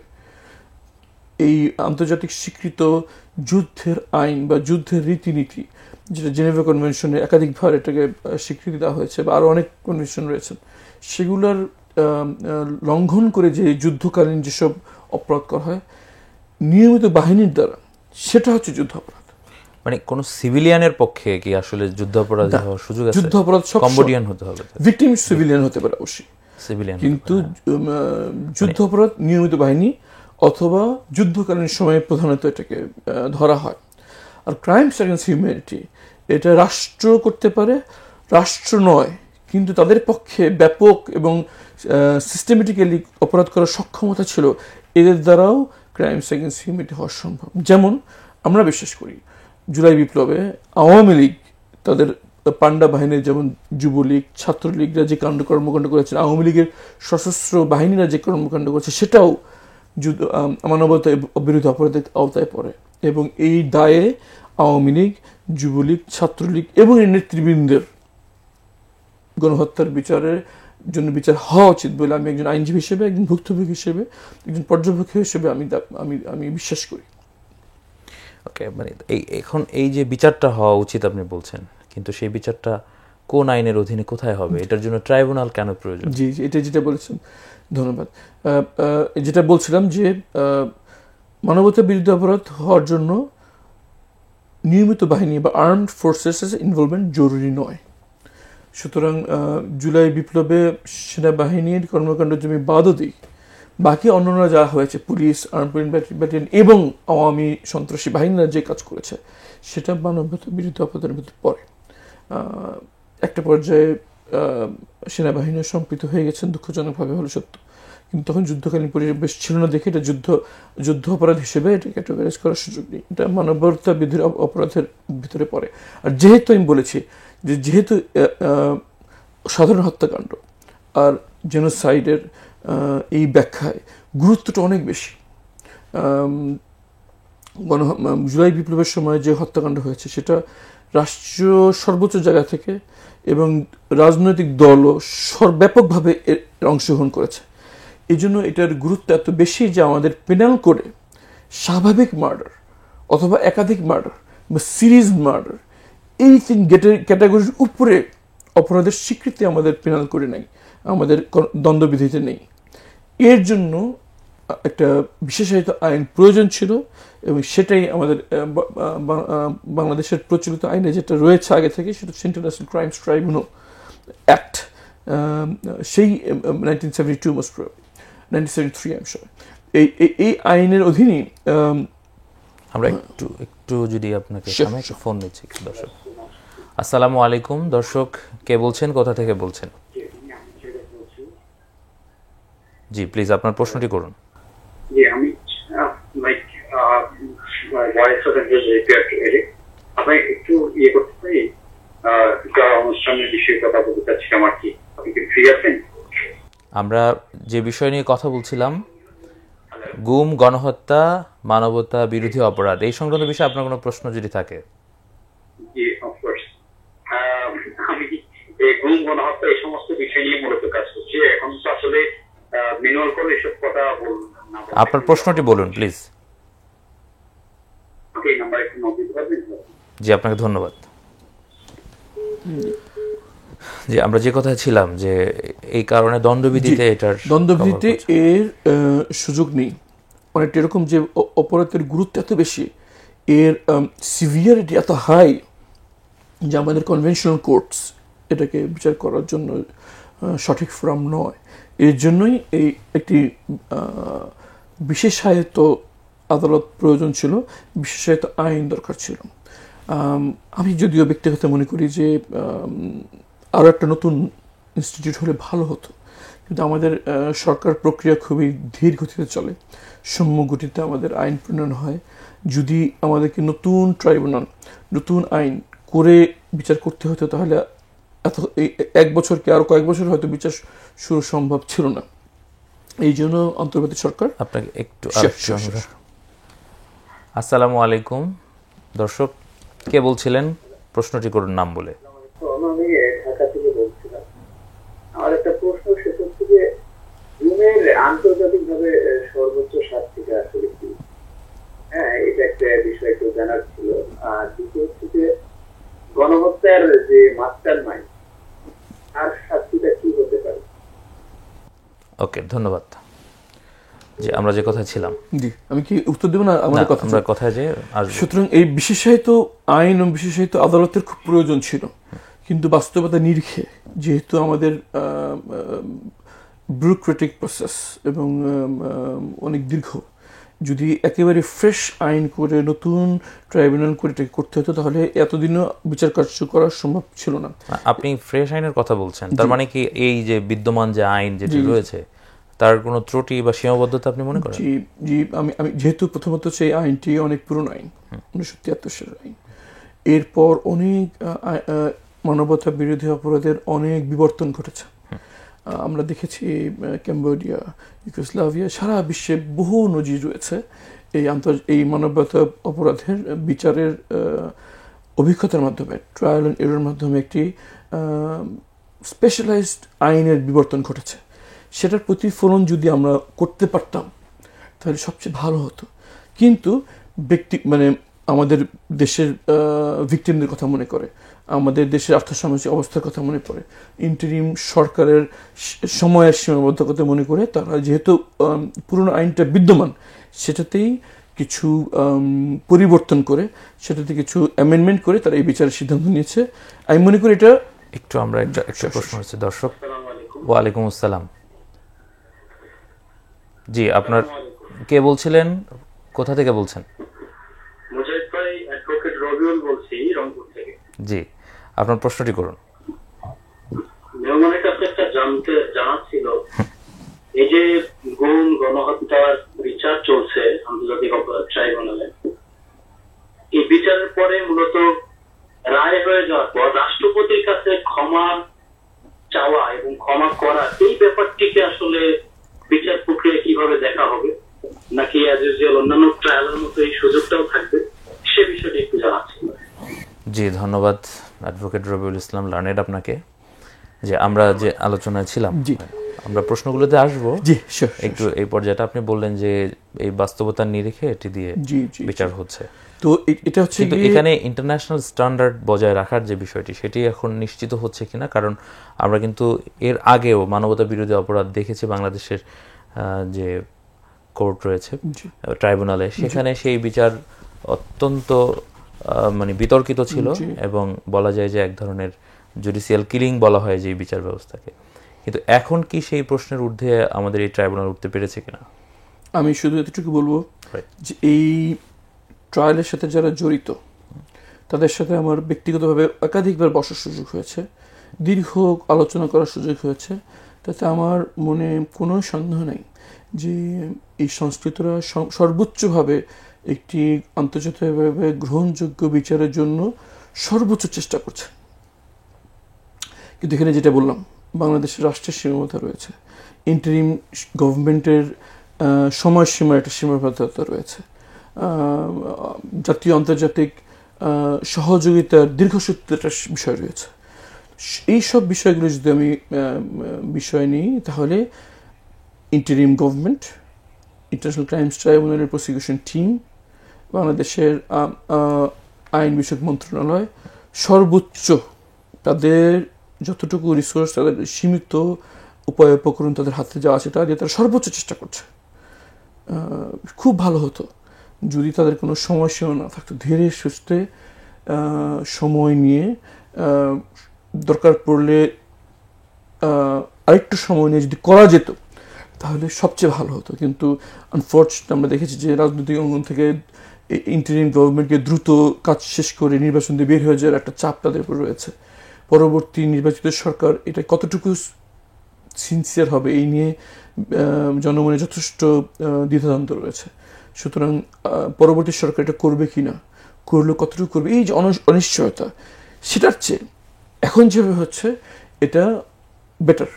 এই আন্তর্জাতিক স্বীকৃত যুদ্ধের আইন বা যুদ্ধের রীতিনীতি, যেটা জেনেভা কনভেনশনে একাধিকবার এটাকে স্বীকৃতি দেওয়া হয়েছে, বা আরও অনেক কনভেনশন রয়েছে, সেগুলোর লঙ্ঘন করে যে যুদ্ধকালীন যেসব অপরাধ করা হয় নিয়মিত বাহিনীর দ্বারা, সেটা হচ্ছে যুদ্ধ অপরাধ। মানে কোন সিভিলিয়ানের পক্ষে কি আসলে যুদ্ধ অপরাধ হওয়ার সুযোগ আছে? যুদ্ধ অপরাধ সব কম্বোডিয়ান হতে হবে, ভিকটিম সিভিলিয়ান হতে পারে অবশ্যই, সিভিলিয়ান, কিন্তু যুদ্ধ অপরাধ নিয়মিত বাহিনী অথবা যুদ্ধকালীন সময়ে প্রধানত এটাকে ধরা হয়। আর ক্রাইমস এগেইনস্ট হিউম্যানিটি এটা রাষ্ট্র করতে পারে, রাষ্ট্র নয়, কিন্তু তাদের পক্ষে ব্যাপক এবং সিস্টেমেটিক্যালি অপরাধ করার সক্ষমতা ছিল, এদের দ্বারাও ক্রাইমস এগেইনস্ট হিউম্যানিটি হওয়া সম্ভব। যেমন আমরা বিশ্বাস করি জুলাই বিপ্লবে আওয়ামী লীগ তাদের পান্ডা বাহিনীর, যেমন যুবলীগ, ছাত্রলীগরা যে কর্মকাণ্ড করেছে, আওয়ামী লীগের সশস্ত্র বাহিনীরা যে কর্মকাণ্ড করেছে, সেটাও মানবতা বিরোধী অপরাধের আওতায় পড়ে। এবং এই দায়ে আওয়ামী লীগ, যুবলীগ, ছাত্রলীগ এবং এর নেতৃবৃন্দের গণহত্যার বিচারে জন্য বিচার হওয়া উচিত বলে আমি একজন আইনজীবী হিসেবে, একজন ভুক্তভোগী হিসেবে, একজন পর্যবেক্ষক হিসেবে আমি বিশ্বাস করি। ওকে, মানে এখন এই যে বিচারটা হওয়া উচিত আপনি বলছেন, কিন্তু সেই বিচারটা কোন আইনের অধীনে কোথায় হবে, এটার জন্য ট্রাইব্যুনাল কেন প্রয়োজন? জি, এটা যেটা বলেছেন, ধন্যবাদ। যেটা বলছিলাম যে মানবতা বিরুদ্ধে অপরাধ হওয়ার জন্য নিয়মিত বাহিনী বা আর্মড ফোর্সেস ইনভলভমেন্ট জরুরি নয়। সুতরাং জুলাই বিপ্লবে সেনাবাহিনীর কর্মকাণ্ড যদি বাদও দিই, বাকি অন্যান্য যা হয়েছে, পুলিশ, আর্ম ব্যাটালিয়ন এবং আওয়ামী সন্ত্রাসী বাহিনীরা যে কাজ করেছে, সেটা মানবতা বিরুদ্ধে অপরাধের মধ্যে পড়ে। একটা পর্যায়ে সেনাবাহিনী সম্পৃক্ত হয়ে গেছেন, দুঃখজনকভাবে হলো সত্য, কিন্তু তখন যুদ্ধকালীন পরিবেশ ছিল না দেখে এটা যুদ্ধ অপরাধ হিসেবে এটা ক্যাটাগরাইজ করার সুযোগ নেই। এটা মানবতা বিরোধী অপরাধের ভিতরে পড়ে। আর যেহেতু আমি বলেছি যে যেহেতু সাধারণ হত্যাকাণ্ড আর জেনোসাইডের এই ব্যাখ্যায় গুরুত্বটা অনেক বেশি। জুলাই বিপ্লবের সময় যে হত্যাকাণ্ড হয়েছে সেটা রাষ্ট্রীয় সর্বোচ্চ জায়গা থেকে এবং রাজনৈতিক দলও ব্যাপকভাবে এর অংশগ্রহণ করেছে। এই জন্য এটার গুরুত্ব এত বেশি যে আমাদের পেনাল কোডে স্বাভাবিক মার্ডার অথবা একাধিক মার্ডার বা সিরিজ মার্ডার, এই তিন ক্যাটাগরির উপরে অপরাধের স্বীকৃতি আমাদের পেনাল কোডে নেই, আমাদের দণ্ডবিধিতে নেই। এর জন্য একটা বিশেষায়িত আইন প্রয়োজন ছিল এবং সেটাই আমাদের বাংলাদেশের প্রচলিত আইনে যেটা রয়েছে আগে থেকে, সেটা ইন্টারন্যাশনাল ক্রাইমস ট্রাইব্যুনাল অ্যাক্ট, সেই 1972 most probably 1973 I'm sure। এই আইনের অধীনে আমরা একটু যদি আপনাকে ফোন নিচ্ছি। দর্শক, আসসালামু আলাইকুম। দর্শক, কে বলছেন, কোথা থেকে বলছেন? জি, প্লিজ আপনার প্রশ্নটি করুন। জি, আমি আপনি একটু করতে পারি, অনুষ্ঠানের বিষয়ে কথা বলতে চাচ্ছিলাম আর কি। আপনি কি ফ্রি আছেন? আমরা যে বিষয় নিয়ে কথা বলছিলাম, গুম, গণহত্যা, মানবতা বিরোধী অপরাধ, এই সংক্রান্ত বিষয়ে আপনার কোনো প্রশ্ন যদি থাকে। জি, অফকোর্স। আমি এই গুম, গণহত্যা এই সমস্ত বিষয় নিয়ে মূলত কাজ করছি। এখন তো আসলে ম্যানুয়াল করে এসব কথা বলুন না। আপনার প্রশ্নটি বলুন প্লিজ। এই নাম্বার একটু নোট দিতে পারবেন? জি, আপনাকে ধন্যবাদ। যে আমরা যে কথা ছিলাম যে এই কারণে দণ্ডবিধিতে এর সুযোগ নেই। অনেকটা এরকম যে অপরাধের গুরুত্ব এত বেশি, এর সিভিয়ারিটি এত হাই যে আমাদের কনভেনশনাল কোর্টস এটাকে বিচার করার জন্য সঠিক ফোরাম নয়। এর জন্যই এই একটি বিশেষায়িত আদালত প্রয়োজন ছিল, বিশেষায়িত আইন দরকার ছিল। আমি যদিও ব্যক্তিগত মনে করি যে আরও একটা নতুন ইনস্টিটিউট হলে ভালো হতো, কিন্তু আমাদের সরকার প্রক্রিয়া খুবই ধীর গতিতে চলে, সম্য গতিতে আমাদের আইন প্রণয়ন হয়। যদি আমাদেরকে নতুন ট্রাইব্যুনাল, নতুন আইন করে বিচার করতে হতো, তাহলে এক বছর কি আরো কয়েক বছর হয়তো বিচার শুরু সম্ভব ছিল না। এই জন্য অন্তর্বর্তী সরকার আপনাকে একটু আসসালামু আলাইকুম। দর্শক, কে বলছিলেন, প্রশ্নটি করুন নাম বলে। আমি ঢাকা থেকে বলছিলাম। আমার একটা প্রশ্ন, সেটা হচ্ছে যে গুমের আন্তর্জাতিকভাবে সর্বোচ্চ শাস্তিটা আসলে কি? হ্যাঁ, এটা একটা বিষয় একটু জানার ছিল। আর দ্বিতীয় হচ্ছে যে গণহত্যার যে মাস্টার মাইন্ড, আর শাস্তিটা কি হতে পারে? ওকে, ধন্যবাদ। যে আমরা যে কথা ছিলাম, জি, আমি কি উত্তর দেব না? আমাদের কথা যে সুতরাং এই বিশেষায়িত আইন ও বিশেষায়িত আদালতের খুব প্রয়োজন ছিল, কিন্তু বাস্তবতা নিরিখে যেহেতু আমাদের ব্যুরোক্রেটিক প্রসেস এবং অনেক দীর্ঘ, যদি একেবারে ফ্রেশ আইন করে নতুন ট্রাইব্যুনাল করে এটাকে করতে হতো, তাহলে এতদিনও বিচার কার্য করা সম্ভব ছিল না। আপনি ফ্রেশ আইনের কথা বলছেন, তার মানে কি এই যে বিদ্যমান যে আইন যেটি রয়েছে তার কোনো ত্রুটি বা সীমাবদ্ধতা আপনি মনে করেন? জি, আমি যেহেতু প্রথমত সেই আইনটি অনেক পুরনো আইন, 1973 সালের আইন। এরপর অনেক মানবতা বিরোধী অপরাধের অনেক বিবর্তন ঘটেছে। আমরা দেখেছি ক্যাম্বোডিয়া, ইউগোস্লাভিয়া, সারা বিশ্বে বহু নজির রয়েছে এই মানবতা অপরাধের বিচারের অভিজ্ঞতার মাধ্যমে, ট্রায়াল অ্যান্ড এরর মাধ্যমে একটি স্পেশালাইজড আইনের বিবর্তন ঘটেছে, সেটার প্রতিফলন যদি আমরা করতে পারতাম তাহলে সবচেয়ে ভালো হতো। কিন্তু মানে আমাদের দেশের ভিকটিমদের কথা মনে করে, আমাদের দেশের আর্থসামাজিক অবস্থার কথা মনে পড়ে, ইন্টারিম সরকারের সময়ের সীমাবদ্ধতা মনে করে তারা যেহেতু পুরনো আইনটা বিদ্যমান সেটাতেই কিছু পরিবর্তন করে, সেটাতে কিছু অ্যামেন্ডমেন্ট করে তারা এই বিচারের সিদ্ধান্ত নিয়েছে। আমি মনে করি এটা একটু আমরা একটা প্রশ্ন হচ্ছে দর্শক। ওয়ালাইকুম আসসালাম। জি, আপনার কে বলছিলেন, কোথা থেকে বলছেন? মুজাহিদ ভাই, অ্যাডভোকেট রবিউল বলছি রংপুর থেকে। জি, আপনার প্রশ্নটি করুন। মেহমানের কাছে একটা জানার ছিল, এই যে গুম গণহত্যার বিচার চলছে আন্তর্জাতিক অপরাধ ট্রাইব্যুনালে, এই বিচারের পরে মূলত রায় হয়ে যাওয়ার পর রাষ্ট্রপতির কাছে ক্ষমা চাওয়া এবং ক্ষমা করা, এই ব্যাপারটিকে আসলে বিচার প্রক্রিয়া কিভাবে দেখা হবে, নাকি অ্যাজ ইউজুয়াল অন্যান্য ট্রায়ালের মতো এই সুযোগটাও থাকবে, সে বিষয়টি একটু জানাচ্ছি। জি, ধন্যবাদ অ্যাডভোকেট রবিউল ইসলাম লার্নেড আপনাকে। যে আমরা যে আলোচনায় ছিলাম, জি আমরা প্রশ্নগুলোতে আসবো। জি একটু এই পর্যায়েটা আপনি বললেন যে এই বাস্তবতার নিরিখে এটি দিয়ে বিচার হচ্ছে। তো এটা হচ্ছে কিন্তু এখানে ইন্টারন্যাশনাল স্ট্যান্ডার্ড বজায় রাখার যে বিষয়টি, সেটি এখন নিশ্চিত হচ্ছে কিনা? কারণ আমরা কিন্তু এর আগেও মানবতা বিরোধী অপরাধ দেখেছি বাংলাদেশের যে কোর্ট রয়েছে, ট্রাইব্যুনালে, সেখানে সেই বিচার অত্যন্ত মানে বিতর্কিত ছিল এবং বলা যায় যে এক ধরনের জুডিশিয়াল কিলিং বলা হয় যে বিচার ব্যবস্থাকে। কিন্তু এখন কি সেই প্রশ্নের ঊর্ধ্বে আমাদের এই ট্রাইব্যুনাল উঠতে পেরেছে কিনা? আমি শুধু এতটুকু বলবো যে এই ট্রায়ালের সাথে যারা জড়িত তাদের সাথে আমার ব্যক্তিগতভাবে একাধিকবার বসার সুযোগ হয়েছে, দীর্ঘ আলোচনা করার সুযোগ হয়েছে। তাতে আমার মনে কোনো সন্দেহ নেই যে এই সংস্কৃতরা সর্বোচ্চভাবে একটি আন্তর্জাতিকভাবে গ্রহণযোগ্য বিচারের জন্য সর্বোচ্চ চেষ্টা করছে। কিন্তু এখানে যেটা বললাম, বাংলাদেশের রাষ্ট্রের সীমাবদ্ধতা রয়েছে, ইন্টারিম গভর্নমেন্টের সময়সীমার একটা সীমাবদ্ধতা রয়েছে, জাতীয় আন্তর্জাতিক সহযোগিতার দীর্ঘসূত্র একটা বিষয় রয়েছে। এই সব বিষয়গুলো যদি আমি বিষয় নিই, তাহলে ইন্টারিম গভর্নমেন্ট, ইন্টারন্যাশনাল ক্রাইমস ট্রাইব্যুনালের প্রসিকিউশন টিম, বাংলাদেশের আইন বিষয়ক মন্ত্রণালয় সর্বোচ্চ তাদের যতটুকু রিসোর্স, তাদের সীমিত উপায় উপকরণ তাদের হাতে যাওয়া আছে, তা দিয়ে তারা সর্বোচ্চ চেষ্টা করছে। খুব ভালো হতো যদি তাদের কোনো সময়সীমা না থাকতো, ধীরে সুস্থে সময় নিয়ে, দরকার পড়লে আরেকটু সময় নিয়ে যদি করা যেত তাহলে সবচেয়ে ভালো হতো। কিন্তু আনফর্চুনেটলি আমরা দেখেছি যে রাজনৈতিক অঙ্গন থেকে ইন্টারিম গভর্নমেন্টকে দ্রুত কাজ শেষ করে নির্বাচন দিয়ে বের হয়ে যাওয়ার একটা চাপ তাদের উপর রয়েছে। পরবর্তী নির্বাচিত সরকার এটা কতটুকু সিনসিয়ার হবে এই নিয়ে জনমনে যথেষ্ট দ্বিধাদ্বন্দ্ব রয়েছে। সুতরাং পরবর্তী সরকার এটা করবে কি না, করলে কতটুকু করবে, এই যে অনিশ্চয়তা, সেটার চেয়ে এখন যেভাবে হচ্ছে এটা বেটার।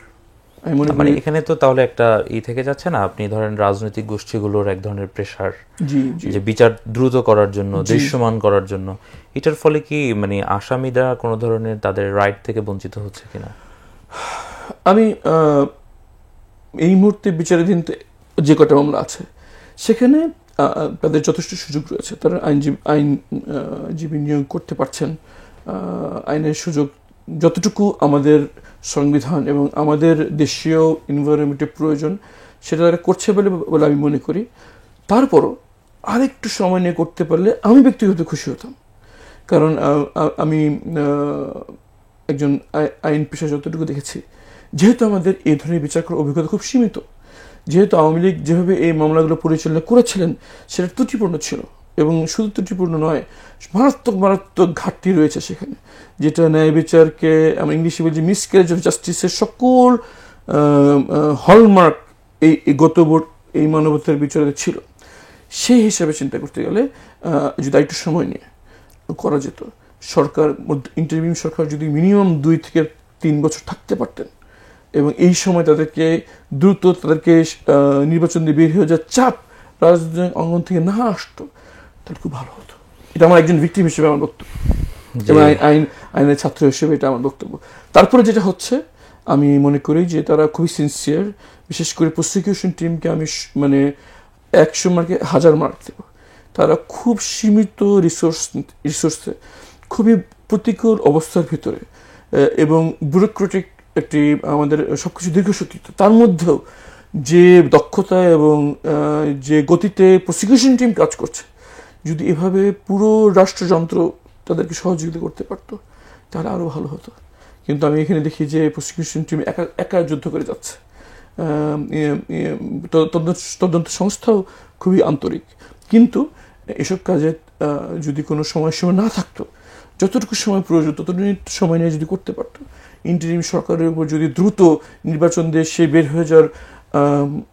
মানে এখানে তো তাহলে একটা থেকে যাচ্ছে না, আপনি ধরেন রাজনৈতিক গোষ্ঠীগুলোর এক ধরনের প্রেশার, যে বিচার দ্রুত করার জন্য, দৃশ্যমান করার জন্য, এটার ফলে কি মানে আসামিরা কোনো ধরনের তাদের রাইট থেকে বঞ্চিত হচ্ছে কিনা? আমি এই মুহূর্তে বিচারাধীন যে কটা মামলা আছে সেখানে তাদের যথেষ্ট সুযোগ রয়েছে, তারা আইনজীবী নিয়োগ করতে পারছেন। আইনের সুযোগ যতটুকু আমাদের সংবিধান এবং আমাদের দেশীয় এনভায়রনমেন্টের প্রয়োজন সেটা তারা করছে বলে আমি মনে করি। তারপরও আরেকটু সময় নিয়ে করতে পারলে আমি ব্যক্তিগত খুশি হতাম। কারণ আমি একজন আইন পেশা যতটুকু দেখেছি, যেহেতু আমাদের এই ধরনের বিচার করার অভিজ্ঞতা খুব সীমিত, যেহেতু আওয়ামী লীগ যেভাবে এই মামলাগুলো পরিচালনা করেছিলেন সেটা ত্রুটিপূর্ণ ছিল, এবং শুধু ত্রুটিপূর্ণ নয়, মারাত্মক ঘাটতি রয়েছে সেখানে, যেটা ন্যায় বিচারকে আমরা ইংলিশে বলছি মিসক্যারেজ অফ জাস্টিসের সকল হলমার্ক এই এই মানবতার বিচারে ছিল। সেই হিসাবে চিন্তা করতে গেলে যদি একটু সময় নিয়ে করা যেত, সরকার ইন্টারিম সরকার যদি মিনিমাম 2 থেকে 3 বছর থাকতে পারতেন এবং এই সময় তাদেরকে দ্রুত নির্বাচন দিয়ে বের হয়ে যাওয়ার চাপ রাজনৈতিক অঙ্গন থেকে না আসতো তাহলে খুব ভালো হতো। এটা আমার একজন ভিকটিম হিসেবে আমার বক্তব্য, এবং আইনের ছাত্র হিসেবে এটা আমার বক্তব্য। তারপরে যেটা হচ্ছে আমি মনে করি যে তারা খুবই সিনসিয়ার। বিশেষ করে প্রসিকিউশন টিমকে আমি মানে 100 মার্কে 1000 মার্ক দেব। তারা খুব সীমিত রিসোর্সে খুবই প্রতিকূল অবস্থার ভিতরে এবং ব্যুরোক্রেটিক একটি আমাদের সবকিছু দীর্ঘসূত্রিত, তার মধ্যেও যে দক্ষতা এবং যে গতিতে প্রসিকিউশন টিম কাজ করছে, যদি এভাবে পুরো রাষ্ট্রযন্ত্র তাদেরকে সহযোগিতা করতে পারতো তাহলে আরও ভালো হতো। কিন্তু আমি এখানে দেখি যে প্রসিকিউশন টিম একা যুদ্ধ করে যাচ্ছে। তদন্ত সংস্থাও খুবই আন্তরিক, কিন্তু এসব কাজে যদি কোনো সময়সীমা না থাকতো, যতটুকু সময় প্রয়োজন ততটুকু সময় নিয়ে যদি করতে পারতো, ইন্টারিম সরকারের উপর যদি দ্রুত নির্বাচন দিয়ে সে বের হয়ে যাওয়ার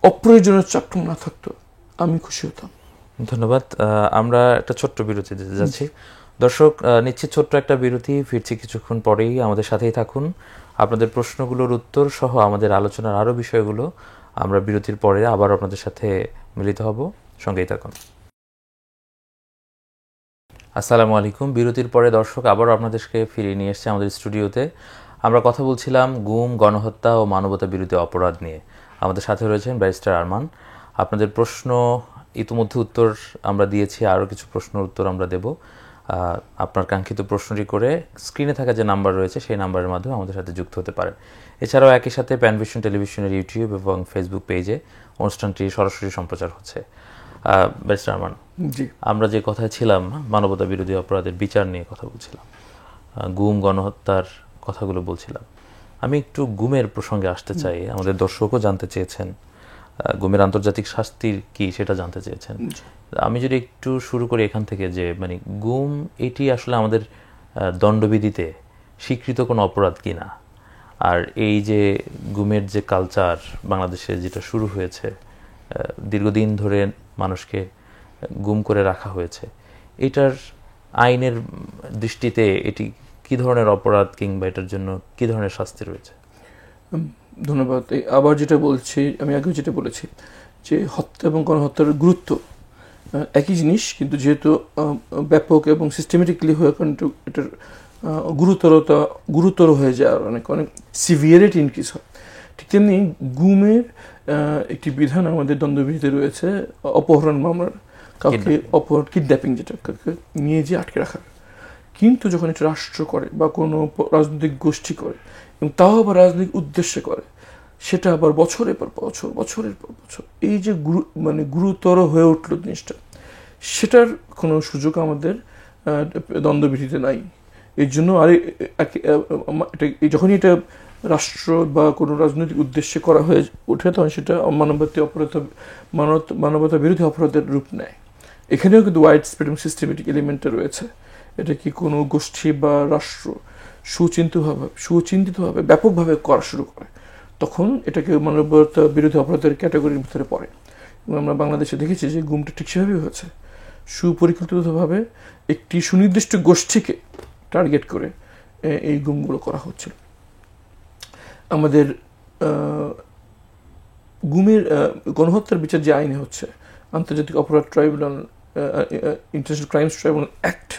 অপ্রয়োজনীয় চাপ না থাকতো, আমি খুশি হতাম। ধন্যবাদ। আমরা একটা ছোট্ট বিরতি দিতে যাচ্ছি। দর্শক, নিচ্ছি ছোট্ট একটা বিরতি, ফিরছি কিছুক্ষণ পরেই, আমাদের সাথেই থাকুন। আপনাদের প্রশ্নগুলোর উত্তর সহ আমাদের আলোচনার আরও বিষয়গুলো আমরা বিরতির পরে আবার আপনাদের সাথে মিলিত হব, সঙ্গেই থাকুন। আসসালামু আলাইকুম। বিরতির পরে দর্শক আবারও আপনাদেরকে ফিরিয়ে নিয়ে এসেছি আমাদের স্টুডিওতে। আমরা কথা বলছিলাম গুম, গণহত্যা ও মানবতা বিরোধী অপরাধ নিয়ে। আমাদের সাথে রয়েছেন ব্যারিস্টার আরমান। আপনাদের প্রশ্ন ইতিমধ্যে উত্তর আমরা দিয়েছি, আরও কিছু প্রশ্নের উত্তর আমরা দেব। আপনার কাঙ্ক্ষিত প্রশ্নটি করে স্ক্রিনে থাকা যে নাম্বার রয়েছে সেই নাম্বারের মাধ্যমে আমাদের সাথে যুক্ত হতে পারেন। এছাড়াও একই সাথে প্যানভিশন টেলিভিশনের ইউটিউব এবং ফেসবুক পেজে অনুষ্ঠানটি সরাসরি সম্প্রচার হচ্ছে। ব্যারিস্টার আরমান, জি, আমরা যে কথায় ছিলাম মানবতা বিরোধী অপরাধের বিচার নিয়ে কথা বলছিলাম, গুম গণহত্যার কথাগুলো বলছিলাম। আমি একটু গুমের প্রসঙ্গে আসতে চাই। আমাদের দর্শকও জানতে চেয়েছেন গুমের আন্তর্জাতিক শাস্তির কি সেটা জানতে চেয়েছেন। আমি যদি একটু শুরু করি এখান থেকে, যে মানে গুম এটি আসলে আমাদের দণ্ডবিধিতে স্বীকৃত কোনো অপরাধ কিনা, আর এই যে গুমের যে কালচার বাংলাদেশে যেটা শুরু হয়েছে, দীর্ঘদিন ধরে মানুষকে গুম করে রাখা হয়েছে, এটার আইনের দৃষ্টিতে এটি কি ধরনের অপরাধ কিংবা এটার জন্য কি ধরনের শাস্তি রয়েছে? ধন্যবাদ। আবার যেটা বলছি, আমি আগেও যেটা বলেছি যে হত্যা এবং গণহত্যার গুরুত্ব একই জিনিস, কিন্তু যেহেতু ব্যাপক এবং সিস্টেমেটিকলি হয়ে এটার গুরুতর হয়ে যায়, আর অনেক সিভিয়ারিটি ইনক্রিজ হয়। ঠিক তেমনি গুমের একটি বিধান আমাদের দণ্ডবিধিতে রয়েছে, অপহরণ মামলার, কাউকে কিডন্যাপিং, যেটা কাউকে নিয়ে যেয়ে আটকে রাখার। কিন্তু যখন এটা রাষ্ট্র করে বা কোনো রাজনৈতিক গোষ্ঠী করে, এবং তাও আবার রাজনৈতিক উদ্দেশ্যে করে, সেটা আবার বছরের পর বছর এই যে গুরুতর হয়ে উঠল জিনিসটা, সেটার কোনো সুযোগ আমাদের দণ্ডবিধিতে নাই। এর জন্য যখনই এটা রাষ্ট্র বা কোনো রাজনৈতিক উদ্দেশ্যে করা হয়ে ওঠে, তখন সেটা মানবতা বিরোধী অপরাধের রূপ নেয়। এখানেও কিন্তু ওয়াইড স্প্রেড এবং সিস্টেমেটিক এলিমেন্টটা রয়েছে। এটা কি কোনো গোষ্ঠী বা রাষ্ট্র সুচিন্তিতভাবে ব্যাপকভাবে করা শুরু করে, তখন এটাকে মানবতা বিরোধী অপরাধের ক্যাটাগরির ভিতরে পড়ে। এবং আমরা বাংলাদেশে দেখেছি যে গুমটা ঠিক সেভাবেই হয়েছে, সুপরিকল্পিতভাবে একটি সুনির্দিষ্ট গোষ্ঠীকে টার্গেট করে এই গুমগুলো করা হচ্ছিল। আমাদের গুমের গণহত্যার বিচার যে আইনে হচ্ছে, আন্তর্জাতিক অপরাধ tribunal, international crimes tribunal act,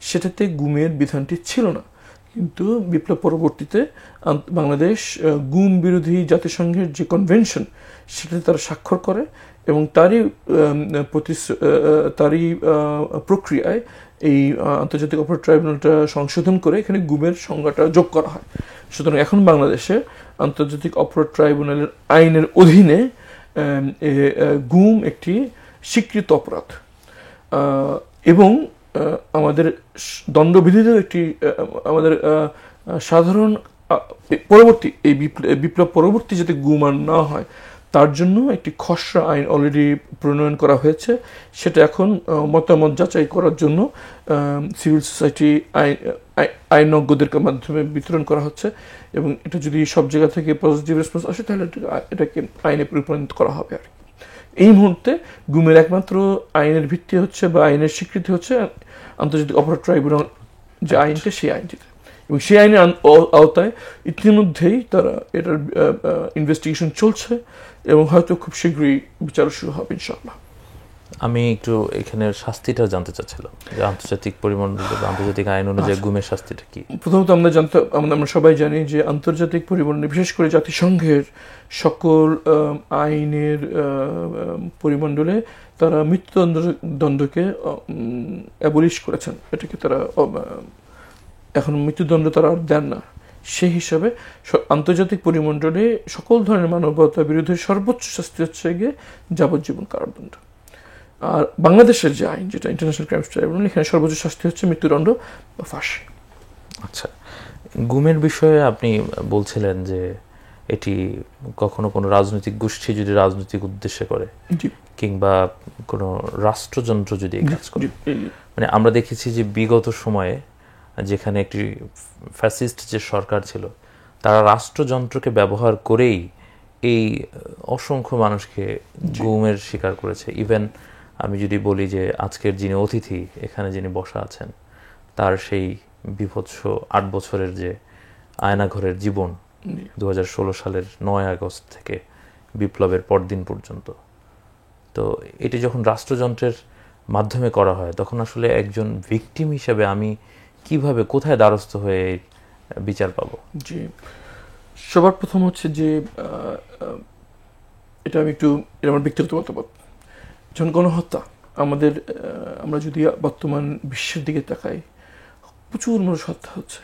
সেটাতে গুমের বিধানটি ছিল না। কিন্তু বিপ্লব পরবর্তীতে বাংলাদেশ গুম বিরোধী জাতিসংঘের যে কনভেনশন, সেটাতে তারা স্বাক্ষর করে এবং তারই প্রক্রিয়ায় এই আন্তর্জাতিক অপরাধ ট্রাইব্যুনালটা সংশোধন করে এখানে গুমের সংজ্ঞাটা যোগ করা হয়। সুতরাং এখন বাংলাদেশে আন্তর্জাতিক অপরাধ ট্রাইব্যুনালের আইনের অধীনে গুম একটি স্বীকৃত অপরাধ, এবং আমাদের দণ্ডবিধিতেও একটি আমাদের সাধারণ পরবর্তী এই বিপ্লব পরবর্তী যাতে গুম আর না হয় তার জন্য একটি খসড়া আইন অলরেডি প্রণয়ন করা হয়েছে। সেটা এখন মতামত যাচাই করার জন্য সিভিল সোসাইটি আইনজ্ঞদের মাধ্যমে বিতরণ করা হচ্ছে, এবং এটা যদি সব জায়গা থেকে পজিটিভ রেসপন্স আসে তাহলে এটাকে আইনে পরিণত করা হবে। আর এই মুহূর্তে গুমের একমাত্র আইনের ভিত্তি হচ্ছে বা আইনের স্বীকৃতি হচ্ছে আন্তর্জাতিক অপরাধ ট্রাইব্যুনাল যে আইনটা, সেই আইনটিতে, এবং সেই আইনের আওতায় ইতিমধ্যেই তারা এটার ইনভেস্টিগেশন চলছে এবং হয়তো খুব শীঘ্রই বিচার শুরু হবে ইনশাআল্লাহ। আমি একটু এখানে শাস্তিটা জানতে চাচ্ছিলাম যে আন্তর্জাতিক পরিমণ্ডল বা আন্তর্জাতিক আইন অনুযায়ী গুমের শাস্তিটা কি। প্রথমত আমরা সবাই জানি যে আন্তর্জাতিক পরিমণ্ডলে, বিশেষ করে জাতিসংঘের সকল আইনের পরিমণ্ডলে তারা মৃত্যুদণ্ডকে অ্যাবলিশ করেছেন। এটাকে তারা এখন মৃত্যুদণ্ড তারা আর দেন না। সেই হিসাবে আন্তর্জাতিক পরিমণ্ডলে সকল ধরনের মানবতার বিরুদ্ধে সর্বোচ্চ শাস্তি হচ্ছে গিয়ে যাবজ্জীবন কারাদণ্ড। আর বাংলাদেশের যে আইন, যেটা ইন্টারন্যাশনাল ক্রাইমস ট্রাইব্যুনাল, এখানে সর্বোচ্চ শাস্তি হচ্ছে মৃত্যুদণ্ড বা ফাঁসি। আচ্ছা, গুমের বিষয়ে আপনি বলছিলেন যে এটি কখনো কোনো রাজনৈতিক গোষ্ঠী যদি রাজনৈতিক উদ্দেশ্যে করে কিংবা কোনো রাষ্ট্রযন্ত্র যদি এই কাজ করে, মানে আমরা দেখেছি যে বিগত সময়ে যেখানে একটি ফ্যাসিস্ট যে সরকার ছিল তারা রাষ্ট্রযন্ত্রকে ব্যবহার করেই এই অসংখ্য মানুষকে গুমের শিকার করেছে। ইভেন আমি যদি বলি যে আজকের যিনি অতিথি এখানে যিনি বসা আছেন, তার সেই বিভৎস 8 বছরের যে আয়নাঘরের জীবন 2016 সালের 9 আগস্ট থেকে বিপ্লবের পরদিন পর্যন্ত, তো এটি যখন রাষ্ট্রযন্ত্রের মাধ্যমে করা হয় তখন আসলে একজন ভিকটিম হিসেবে আমি কিভাবে, কোথায় দ্বারস্থ হয়ে বিচার পাবো? জি, সবার প্রথম হচ্ছে যে এটা আমার ব্যক্তিগত মতামত। যখন গণহত্যা আমরা যদি বর্তমান বিশ্বের দিকে তাকাই, প্রচুর মানুষ হত্যা হচ্ছে,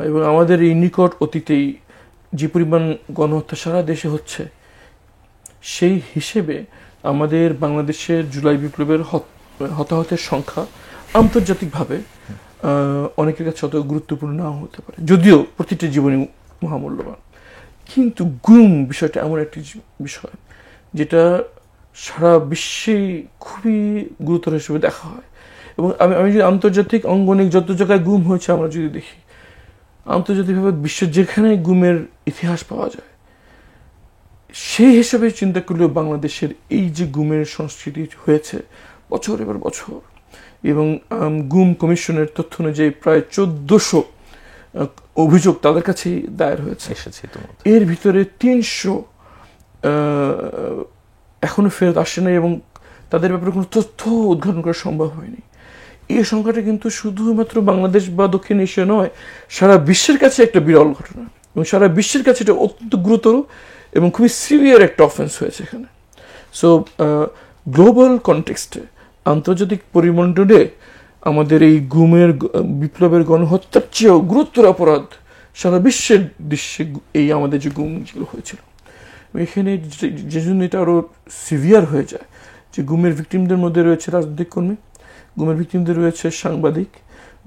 এবং আমাদের এই নিকট অতীতেই যে পরিমাণ গণহত্যা সারা দেশে হচ্ছে, সেই হিসেবে আমাদের বাংলাদেশের জুলাই বিপ্লবের হতাহতের সংখ্যা আন্তর্জাতিকভাবে অনেকের কাছে অত গুরুত্বপূর্ণ নাও হতে পারে, যদিও প্রতিটি জীবনী মহামূল্যবান। কিন্তু গুম বিষয়টা এমন একটি বিষয় যেটা সারা বিশ্বেই খুবই গুরুতর হিসেবে দেখা হয়। এবং আমি যদি আন্তর্জাতিক অঙ্গনে যত জায়গায় গুম হয়েছে আমরা যদি দেখি, আন্তর্জাতিকভাবে বিশ্বের যেখানে গুমের ইতিহাস পাওয়া যায়, সেই হিসেবে চিন্তা করলেও বাংলাদেশের এই যে গুমের সংস্কৃতি হয়েছে বছর এবার বছর, এবং গুম কমিশনের তথ্য অনুযায়ী প্রায় 1400 অভিযোগ তাদের কাছেই দায়ের হয়েছে। এর ভিতরে 300 এখনো ফেরত আসে নাই এবং তাদের ব্যাপারে কোনো তথ্য উদ্ঘাটন করা সম্ভব হয়নি। এই সংখ্যাটা কিন্তু শুধুমাত্র বাংলাদেশ বা দক্ষিণ এশিয়া নয়, সারা বিশ্বের কাছে একটা বিরল ঘটনা, এবং সারা বিশ্বের কাছে এটা অত্যন্ত গুরুতর এবং খুবই সিভিয়ার একটা অফেন্স হয়েছে এখানে। সো গ্লোবাল কনটেক্সটে, আন্তর্জাতিক পরিমণ্ডলে আমাদের এই গুমের বিপ্লবের গণহত্যার চেয়েও গুরুতর অপরাধ সারা বিশ্বের দৃশ্যে এই আমাদের যে গুম যেগুলো হয়েছিল। এখানে যে জন্য এটা আরও সিভিয়ার হয়ে যায় যে গুমের ভিকটিমদের মধ্যে রয়েছে রাজনৈতিক কর্মী, গুমের ভিকটিমদের রয়েছে সাংবাদিক,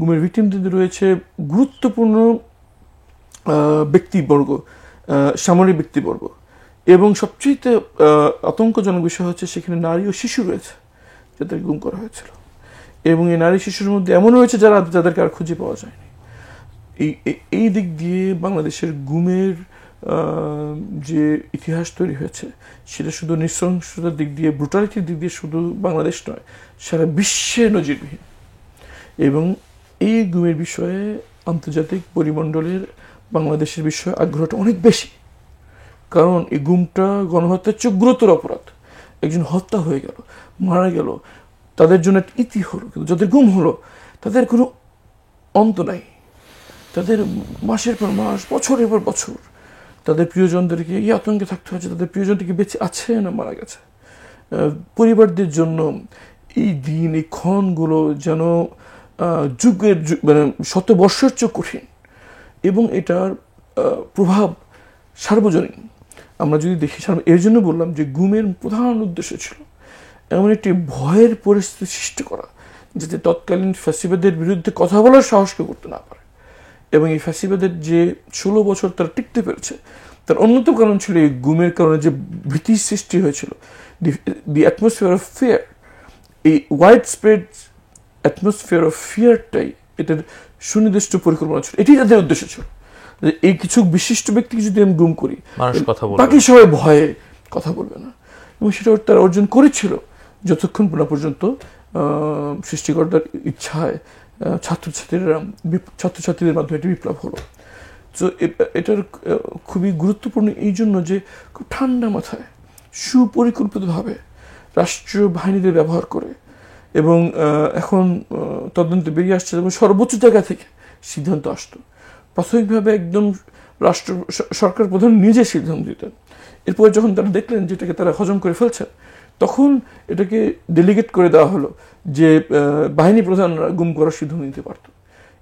গুমের ভিকটিমদের রয়েছে গুরুত্বপূর্ণ ব্যক্তিবর্গ, সামরিক ব্যক্তিবর্গ, এবং সবচেয়ে আতঙ্কজনক বিষয় হচ্ছে সেখানে নারী ও শিশু রয়েছে যাদের গুম করা হয়েছিল, এবং এই নারী শিশুর মধ্যে এমন রয়েছে যাদেরকে আর খুঁজে পাওয়া যায়নি। এই দিক দিয়ে বাংলাদেশের গুমের যে ইতিহাস তৈরি হয়েছে সেটা শুধু নৃশংসতার দিক দিয়ে, ব্রুটালিটির দিক দিয়ে শুধু বাংলাদেশ নয়, সারা বিশ্বে নজিরবিহীন। এবং এই গুমের বিষয়ে আন্তর্জাতিক পরিমণ্ডলের বাংলাদেশের বিষয়ে আগ্রহটা অনেক বেশি, কারণ এই গুমটা গণহত্যার চেয়ে গুরুতর অপরাধ। একজন হত্যা হয়ে গেল, মারা গেল, তাদের জন্য একটা ইতি হলো, কিন্তু যাদের গুম হলো তাদের কোনো অন্ত নাই। তাদের মাসের পর মাস, বছরের পর বছর তাদের প্রিয়জনদেরকে এই আতঙ্কে থাকতে হচ্ছে তাদের প্রিয়জনটিকে বেঁচে আছে না মারা গেছে। পরিবারদের জন্য এই দিন, এই ক্ষণগুলো যেন যুগের মানে শতবর্ষের চেয়ে কঠিন, এবং এটার প্রভাব সার্বজনীন। আমরা যদি দেখি, এর জন্য বললাম যে গুমের প্রধান উদ্দেশ্য ছিল এমন একটি ভয়ের পরিস্থিতি সৃষ্টি করা যাতে তৎকালীন ফ্যাসিবাদের বিরুদ্ধে কথা বলার সাহস কেউ করতে না পারে। এবং এই ফ্যাসিবাদের যে 16 বছর তারা টিকতে পেরেছে, তার অন্যতম কারণ ছিল এই গুমের কারণে যে ভীতির সৃষ্টি হয়েছিল, দি অ্যাটমসফিয়ার অফ ফিয়ার। এই ওয়াইড স্প্রেড অ্যাটমসফিয়ার অফ ফিয়ারটাই এটার সুনির্দিষ্ট পরিকল্পনা ছিল। এটাই তাদের উদ্দেশ্য ছিল যে এই কিছু বিশিষ্ট ব্যক্তিকে যদি আমি গুম করি, বাকি সবাই ভয়ে কথা বলবে না। এবং সেটা তারা অর্জন করেছিল যতক্ষণ না পর্যন্ত সৃষ্টিকর্তার ইচ্ছায় ছাত্রছাত্রীদের মাধ্যমে একটি বিপ্লব হলো। তো এটার খুবই গুরুত্বপূর্ণ এই জন্য যে খুব ঠান্ডা মাথায় সুপরিকল্পিতভাবে রাষ্ট্রীয় বাহিনীদের ব্যবহার করে, এবং এখন তদন্তে বেরিয়ে আসছে এবং সর্বোচ্চ জায়গা থেকে সিদ্ধান্ত আসতো। প্রাথমিকভাবে একদম সরকার প্রধান নিজে সিদ্ধান্ত দিতেন। এরপর যখন তারা দেখলেন যেটাকে তারা হজম করে ফেলছেন, তখন এটাকে ডেলিগেট করে দেওয়া হলো যে বাহিনী প্রধানরা গুম করার সিদ্ধান্ত নিতে পারত।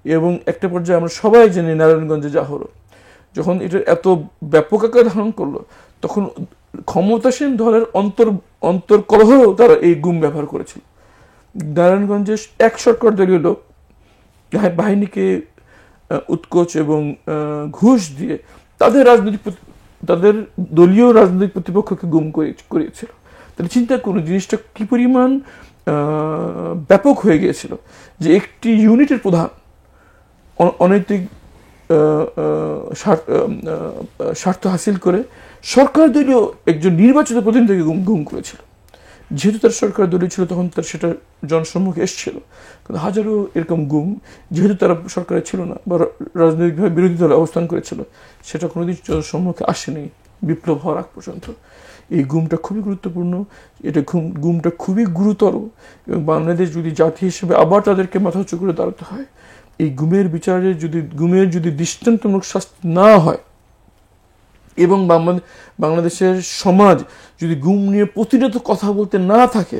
এবং একটা পর্যায়ে আমরা সবাই জানি নারায়ণগঞ্জে যা হলো, যখন এটা এত ব্যাপক আকার ধারণ করলো, তখন ক্ষমতাসীন দলের অন্তর্কলহেও তারা এই গুম ব্যবহার করেছিল। নারায়ণগঞ্জে এক সরকার দলীয় লোক বাহিনীকে উৎকোচ এবং ঘুষ দিয়ে তাদের দলীয় রাজনৈতিক প্রতিপক্ষকে গুম করিয়েছিল। তাহলে চিন্তা করুন জিনিসটা কি পরিমাণ ব্যাপক হয়ে গিয়েছিল, যে একটি ইউনিটের প্রধান অনৈতিক স্বার্থ হাসিল করে সরকার দলীয় একজন নির্বাচিত প্রতিনিধিকে গুম করেছিল। যেহেতু তার সরকার দলীয় ছিল, তখন তার সেটা জনসম্মুখে এসেছিল। কিন্তু হাজারো এরকম গুম, যেহেতু তারা সরকারে ছিল না বা রাজনৈতিকভাবে বিরোধী দলে অবস্থান করেছিল, সেটা কোনোদিন জনসম্মুখে আসেনি বিপ্লব হওয়ার আগ পর্যন্ত। এই গুমটা খুবই গুরুত্বপূর্ণ, গুমটা খুবই গুরুতর, এবং বাংলাদেশ যদি জাতি হিসেবে আবার তাদেরকে মাথা উঁচু করে দাঁড়াতে হয়। এই গুমের যদি দৃষ্টান্তমূলক শাস্তি না হয়, এবং বাংলাদেশের সমাজ যদি গুম নিয়ে প্রতিনিয়ত কথা বলতে না থাকে,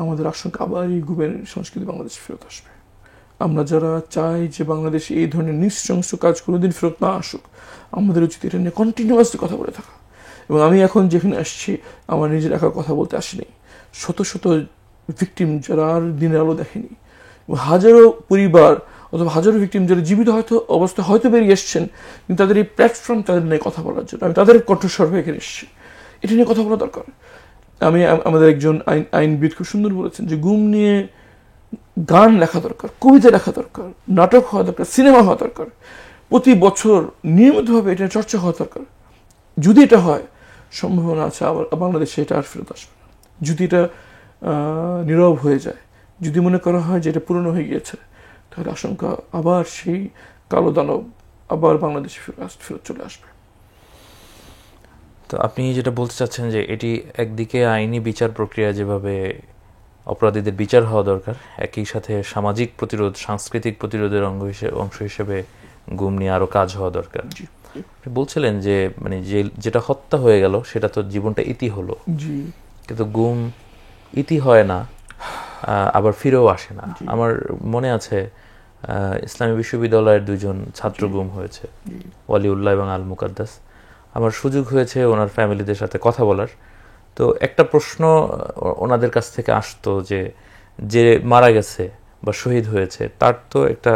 আমাদের আশঙ্কা আবার এই গুমের সংস্কৃতি বাংলাদেশে ফেরত আসবে। আমরা যারা চাই যে বাংলাদেশে এই ধরনের নৃশংস কাজ কোনোদিন ফেরত না আসুক, আমাদের উচিত এটা নিয়ে কন্টিনিউয়াসলি কথা বলে থাকা। এবং আমি এখন যেখানে আসছি, আমার নিজের একা কথা বলতে আসিনি, শত শত ভিকটিম যারা আর দিনের আলো দেখেনি, হাজারো পরিবার অথবা হাজারো ভিকটিম যারা জীবিত অবস্থায় হয়তো বেরিয়ে এসছেন, কিন্তু তাদের এই প্ল্যাটফর্ম তাদের নিয়ে কথা বলার জন্য আমি তাদের কণ্ঠস্বর হয়ে এখানে এসেছি। এটা নিয়ে কথা বলা দরকার। আমাদের একজন আইনবিদ খুব সুন্দর বলেছেন যে গুম নিয়ে গান লেখা দরকার, কবিতা লেখা দরকার, নাটক হওয়া দরকার, সিনেমা হওয়া দরকার, প্রতি বছর নিয়মিতভাবে এটা চর্চা হওয়া দরকার। যদি এটা হয়, সম্ভাবনা আছে আবার বাংলাদেশে এটা আর ফেরত আসবে না। যদি এটা নীরব হয়ে যায়, যদি মনে করা হয় যে এটা পুরনো হয়ে গিয়েছে, তাহলে আশঙ্কা আবার সেই কালো দানব আবার বাংলাদেশে ফেরত চলে আসবে। তো আপনি যেটা বলতে চাচ্ছেন যে এটি একদিকে আইনি বিচার প্রক্রিয়া যেভাবে অপরাধীদের বিচার হওয়া দরকার, একই সাথে সামাজিক প্রতিরোধ, সাংস্কৃতিক প্রতিরোধের অংশ হিসেবে গুম নিয়ে আরো কাজ হওয়া দরকার। আপনি বলছিলেন যে মানে যেটা হত্যা হয়ে গেল সেটা তো জীবনটা ইতি হলো, কিন্তু গুম ইতি হয় না, আবার ফিরেও আসে না। আমার মনে আছে ইসলামী বিশ্ববিদ্যালয়ের দুজন ছাত্র গুম হয়েছে, ওয়ালিউল্লাহ এবং আল মুকাদ্দাস। আমার সুযোগ হয়েছে ওনার ফ্যামিলিদের সাথে কথা বলার। তো একটা প্রশ্ন ওনাদের কাছ থেকে আসতো যে মারা গেছে বা শহীদ হয়েছে, তার তো একটা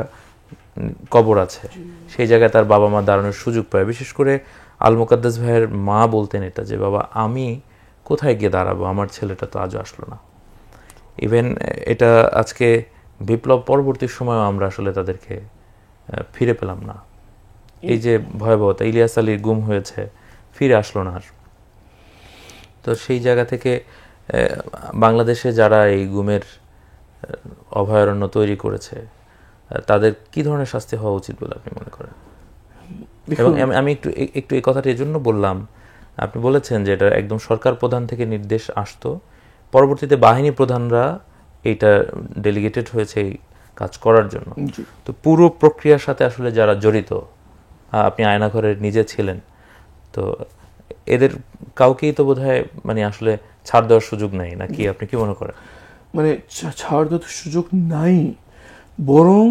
কবর আছে, সেই জায়গায় তার বাবা মা দাঁড়ানোর সুযোগ পায়। বিশেষ করে আল মুকাদ্দাস ভাইয়ের মা বলতেন এটা, যে বাবা আমি কোথায় গিয়ে দাঁড়াবো, আমার ছেলেটা তো আজও আসলো না। ইভেন এটা আজকে বিপ্লব পরবর্তী সময় আমরা আসলে তাদেরকে ফিরে পেলাম না। এই যে ভয়াবহতা, ইলিয়াস আলীর গুম হয়েছে, ফিরে আসলো না আর। তো সেই জায়গা থেকে বাংলাদেশে যারা এই গুমের অভয়ারণ্য তৈরি করেছে, তাদের কি ধরনের শাস্তি হওয়া উচিত বলে আপনি মনে করেন? এবং আমি একটু এই কথাটি এজন্য বললাম, আপনি বলেছেন যে এটা একদম সরকার প্রধান থেকে নির্দেশ আসতো, পরবর্তীতে বাহিনী প্রধানরা এইটা ডেলিগেটেড হয়েছে এই কাজ করার জন্য। তো পুরো প্রক্রিয়ার সাথে আসলে যারা জড়িত, আপনি আয়নাঘরের নিজে ছিলেন, তো এদের কাউকেই তো বোধহয় মানে আসলে ছাড় দেওয়ার সুযোগ নাই, নাকি আপনি কি মনে করেন? মানে ছাড় দেওয়ার সুযোগ নাই, বরং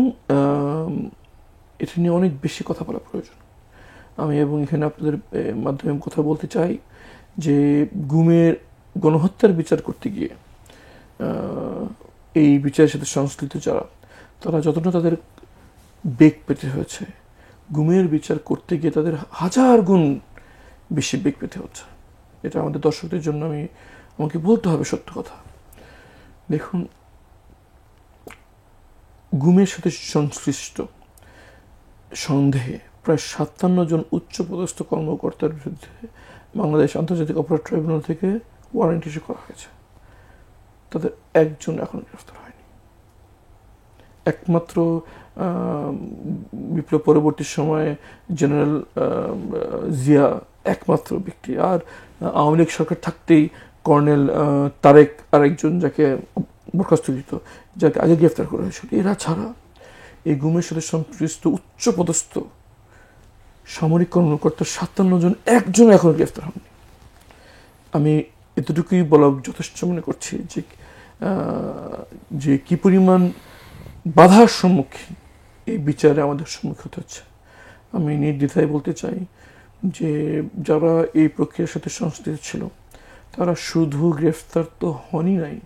এটা নিয়ে অনেক বেশি কথা বলা প্রয়োজন। আমি এবং এখানে আপনাদের মাধ্যমে কথা বলতে চাই যে গুমের গণহত্যার বিচার করতে গিয়ে এই বিচারের সাথে সংশ্লিষ্ট যারা, তারা যতটা তাদের বেগ পেতে হয়েছে, গুমের বিচার করতে গিয়ে তাদের হাজার গুণ বেশি বেগ পেতে হচ্ছে। এটা আমাদের দর্শকদের জন্য আমাকে বলতে হবে সত্য কথা। দেখুন, গুমের সাথে সংশ্লিষ্ট সন্দেহে প্রায় 57 জন উচ্চপদস্থ কর্মকর্তার বিরুদ্ধে বাংলাদেশ আন্তর্জাতিক অপরাধ ট্রাইব্যুনাল থেকে ওয়ারেন্ট ইস্যু করা হয়েছে। তাদের একজন এখন গ্রেফতার হয়নি। একমাত্র বিপ্লব পরবর্তী সময়ে জেনারেল জিয়া একমাত্র ব্যক্তি, আর আওয়ামী লীগ সরকার থাকতেই কর্নেল তারেক আরেকজন যাকে বরখাস্তকৃত, যাকে আগে গ্রেফতার করা হয়েছিল, এরা ছাড়া এই গুমের সাথে সম্পৃক্ত উচ্চপদস্থ সামরিক কর্মকর্তা 57 জন একজন এখনো গ্রেফতার হননি। আমি এতটুকুই বলা যথেষ্ট মনে করছি যে কি পরিমাণ বাধার সম্মুখীন এই বিচারে আমাদের সম্মুখীন হতে হচ্ছে। আমি নির্দ্বিধায় বলতে চাই যে যারা এই প্রক্রিয়ার সাথে সংশ্লিষ্ট ছিল তারা শুধু গ্রেফতার তো হনই নাই,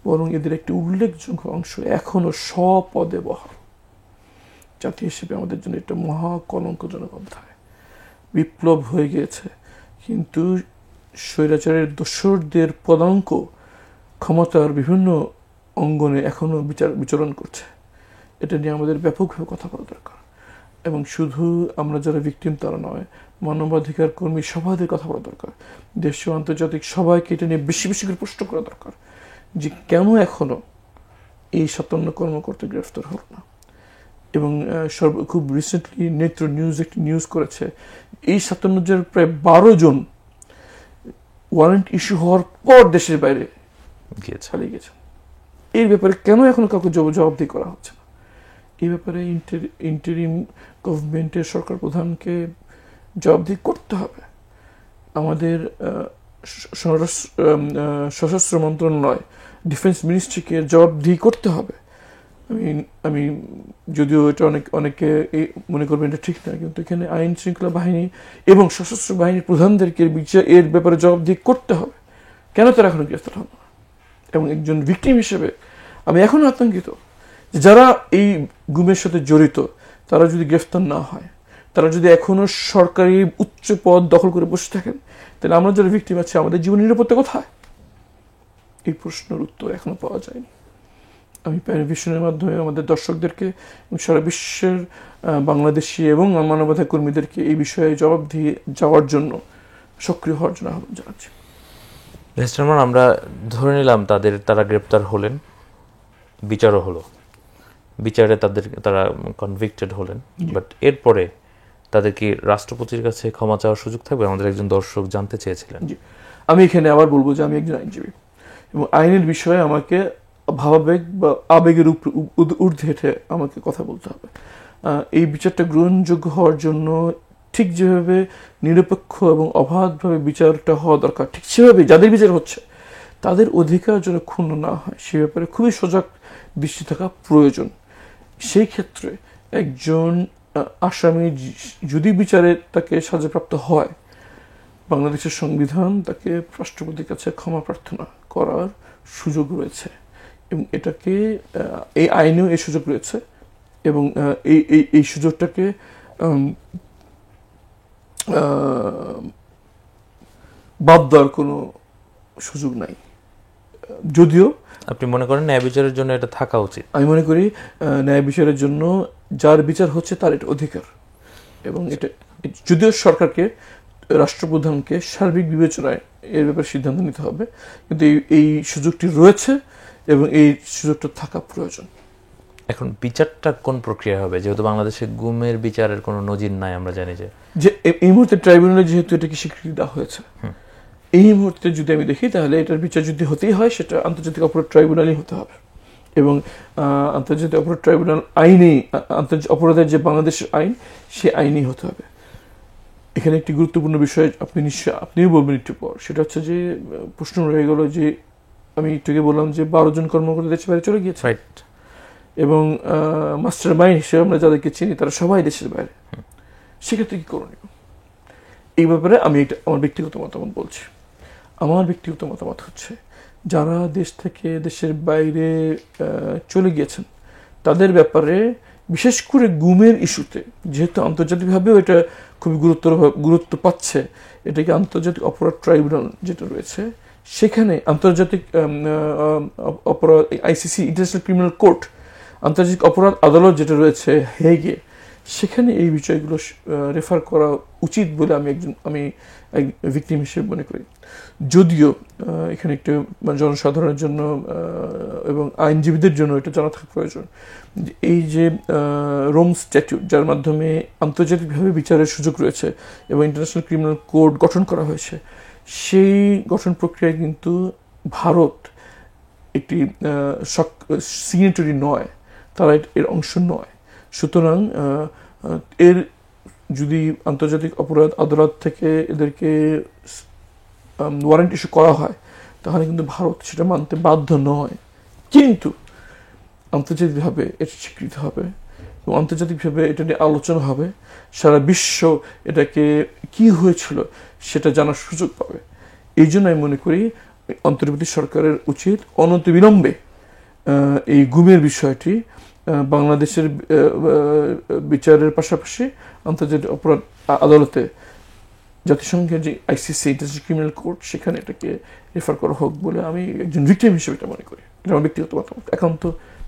বরং এদের একটি উল্লেখযোগ্য অংশ এখনো স্বপদে বহাল। জাতি হিসেবে আমাদের জন্য এটা মহা কলঙ্কজনক অধ্যায়। বিপ্লব হয়ে গিয়েছে, কিন্তু স্বৈরাচারের দোসরদের পদাঙ্ক ক্ষমতার বিভিন্ন অঙ্গনে এখনো বিচরণ করছে। এটা নিয়ে আমাদের ব্যাপকভাবে কথা বলা দরকার, এবং শুধু আমরা যারা ভিকটিম তারা নয়, মানবাধিকার কর্মী সবাইদের কথা বলা দরকার। দেশীয় আন্তর্জাতিক সবাইকে এটা নিয়ে বেশি বেশি করে প্রশ্ন করা দরকার যে কেন এখনো এই 57 কর্মকর্তা গ্রেফতার হল না। এবং খুব রিসেন্টলি নেত্র নিউজ একটি নিউজ করেছে, এই 57 জনের প্রায় 12 জন ওয়ারেন্ট ইস্যু হওয়ার পর দেশের বাইরে চালিয়ে গেছে। এই ব্যাপারে কেন এখনো কাউকে জবাবদিহি করা হচ্ছে না? এই ব্যাপারে ইন্টারিম গভর্নমেন্টের সরকার প্রধানকে জবাবদিহি করতে হবে। আমাদের সশস্ত্র মন্ত্রণালয়, ডিফেন্স মিনিস্ট্রিকে জবাবদিহি করতে হবে। আমি যদিও এটা অনেকে মনে করবেন এটা ঠিক না, কিন্তু এখানে আইন শৃঙ্খলা বাহিনী এবং সশস্ত্র বাহিনীর প্রধানদেরকে এর ব্যাপারে জবাবদিহি করতে হবে। কেন তারা এখনো গ্রেফতার হন না? এবং একজন ভিকটিম হিসেবে আমি এখনো আতঙ্কিত, যারা এই গুমের সাথে জড়িত তারা যদি গ্রেফতার না হয়, তারা যদি এখনো সরকারি উচ্চ পদ দখল করে বসে থাকেন, তাহলে আমরা যারা ভিকটিম আছে আমাদের জীবন নিরাপত্তা কোথায়? এই প্রশ্নের উত্তর এখনো পাওয়া যায়নি। আমি প্যানভিশনের মাধ্যমে আমাদের দর্শকদেরকে এবং সারা বিশ্বের বাংলাদেশি এবং মানবাধিকার কর্মীদেরকে এই বিষয়ে জবাব দিয়ে যাওয়ার জন্য সক্রিয় হওয়ার জন্য আহ্বান জানাচ্ছি। আমরা ধরে নিলাম তারা গ্রেপ্তার হলেন, বিচারও হলো, বিচারে তারা কনভিক্টেড হলেন, বাট এরপরে তাদের কি রাষ্ট্রপতির কাছে ক্ষমা চাওয়ার সুযোগ থাকবে? আমাদের একজন দর্শক জানতে চেয়েছিলেন। আমি এখানে আবার বলবো যে আমি একজন আইনজীবী এবং আইনের বিষয়ে আমাকে ভাবাবেগ বা আবেগের ঊর্ধ্বে হেঁটে আমাকে কথা বলতে হবে। এই বিচারটা গ্রহণযোগ্য হওয়ার জন্য ঠিক যেভাবে নিরপেক্ষ এবং অবাধভাবে বিচারটা হওয়া দরকার, ঠিক সেভাবে যাদের বিচার হচ্ছে তাদের অধিকার যেন ক্ষুণ্ণ না হয় সে ব্যাপারে খুবই সজাগ দৃষ্টি থাকা প্রয়োজন। সেই ক্ষেত্রে একজন আসামি যদি বিচারে তাকে সাজাপ্রাপ্ত হয়, বাংলাদেশের সংবিধান তাকে রাষ্ট্রপতির কাছে ক্ষমা প্রার্থনা করার সুযোগ রয়েছে, এবং এটাকে এই আইনেও এই সুযোগ রয়েছে, এবং এই সুযোগটাকে বাদ দেওয়ার কোনো সুযোগ নাই। যদিও আপনি মনে করেন ন্যায় বিচারের জন্য এটা থাকা উচিত? আমি মনে করি ন্যায় বিচারের জন্য যার বিচার হচ্ছে তার এটা অধিকার, এবং এটা যদিও সরকারকে, রাষ্ট্রপ্রধানকে সার্বিক বিবেচনায় এর ব্যাপারে সিদ্ধান্ত নিতে হবে, কিন্তু এই সুযোগটি রয়েছে এবং এই সুযোগটা থাকা প্রয়োজন। এখন বিচারটা কোন প্রক্রিয়া হবে? যেহেতু বাংলাদেশে গুমের বিচারের কোনো নজির নাই, আমরা জানি যে এই মুহূর্তে ট্রাইব্যুনালে যেহেতু এটাকে স্বীকৃতি দেওয়া হয়েছে, এই মুহূর্তে যদি আমি দেখি তাহলে এটার বিচার যদি হতেই হয় সেটা আন্তর্জাতিক অপরাধ ট্রাইব্যুনালই হতে হবে, এবং আন্তর্জাতিক অপরাধ ট্রাইব্যুনাল আইনেই অপরাধের যে বাংলাদেশের আইন সে আইনেই হতে হবে। এখানে একটি গুরুত্বপূর্ণ বিষয় আপনিও বলবেন একটু পর, সেটা হচ্ছে যে প্রশ্ন রয়ে গেল যে আমি একটু বললাম যে 12 জন কর্মকর্তা দেশের বাইরে চলে গিয়েছে, এবং মাস্টার মাইন্ড হিসেবে আমরা যাদেরকে চিনি তারা সবাই দেশের বাইরে। সেক্ষেত্রে কি করণীয়? এই ব্যাপারে আমি আমার ব্যক্তিগত মতামত বলছি। আমার ব্যক্তিগত মতামত হচ্ছে যারা দেশ থেকে দেশের বাইরে চলে গিয়েছেন তাদের ব্যাপারে, বিশেষ করে গুমের ইস্যুতে, যেহেতু আন্তর্জাতিকভাবেও এটা খুবই গুরুত্ব পাচ্ছে, এটাকে আন্তর্জাতিক অপরাধ ট্রাইব্যুনাল যেটা রয়েছে সেখানে আন্তর্জাতিক অপরাধ ICC ইন্টারন্যাশনাল ক্রিমিনাল কোর্ট, আন্তর্জাতিক অপরাধ আদালত যেটা রয়েছে হেগে, সেখানে এই বিষয়গুলো রেফার করা উচিত বলে আমি এক ভিকটিম হিসেবে মনে করি। যদিও এখানে একটু জনসাধারণের জন্য এবং আইনজীবীদের জন্য এটা জানা থাকা প্রয়োজন, এই যে রোম স্ট্যাটিউট যার মাধ্যমে আন্তর্জাতিকভাবে বিচারের সুযোগ রয়েছে এবং ইন্টারন্যাশনাল ক্রিমিনাল কোড গঠন করা হয়েছে, সেই গঠন প্রক্রিয়ায় কিন্তু ভারত একটি সিগনেটরি নয়, তারা এর অংশ নয়। সুতরাং এর যদি আন্তর্জাতিক অপরাধ আদালত থেকে এদেরকে ওয়ারেন্ট ইস্যু করা হয়, তাহলে কিন্তু ভারত সেটা মানতে বাধ্য নয়। কিন্তু আন্তর্জাতিকভাবে এটা স্বীকৃতি হবে এবং আন্তর্জাতিকভাবে এটা নিয়ে আলোচনা হবে, সারা বিশ্ব এটাকে কি হয়েছিল সেটা জানার সুযোগ পাবে। এই জন্য আমি মনে করি অন্তর্বর্তী সরকারের উচিত অনতিবিলম্বে এই গুমের বিষয়টি বাংলাদেশের বিচারের পাশাপাশি আন্তর্জাতিক অপরাধ আদালতে, জাতিসংঘের যে ICC ইন্টারন্যাশনাল ক্রিমিনাল কোর্ট, সেখানে এটাকে রেফার করা হোক বলে আমি একজন ভিকটিম হিসেবে এটা মনে করি। এটা আমার ব্যক্তিগত মতামত, একান্ত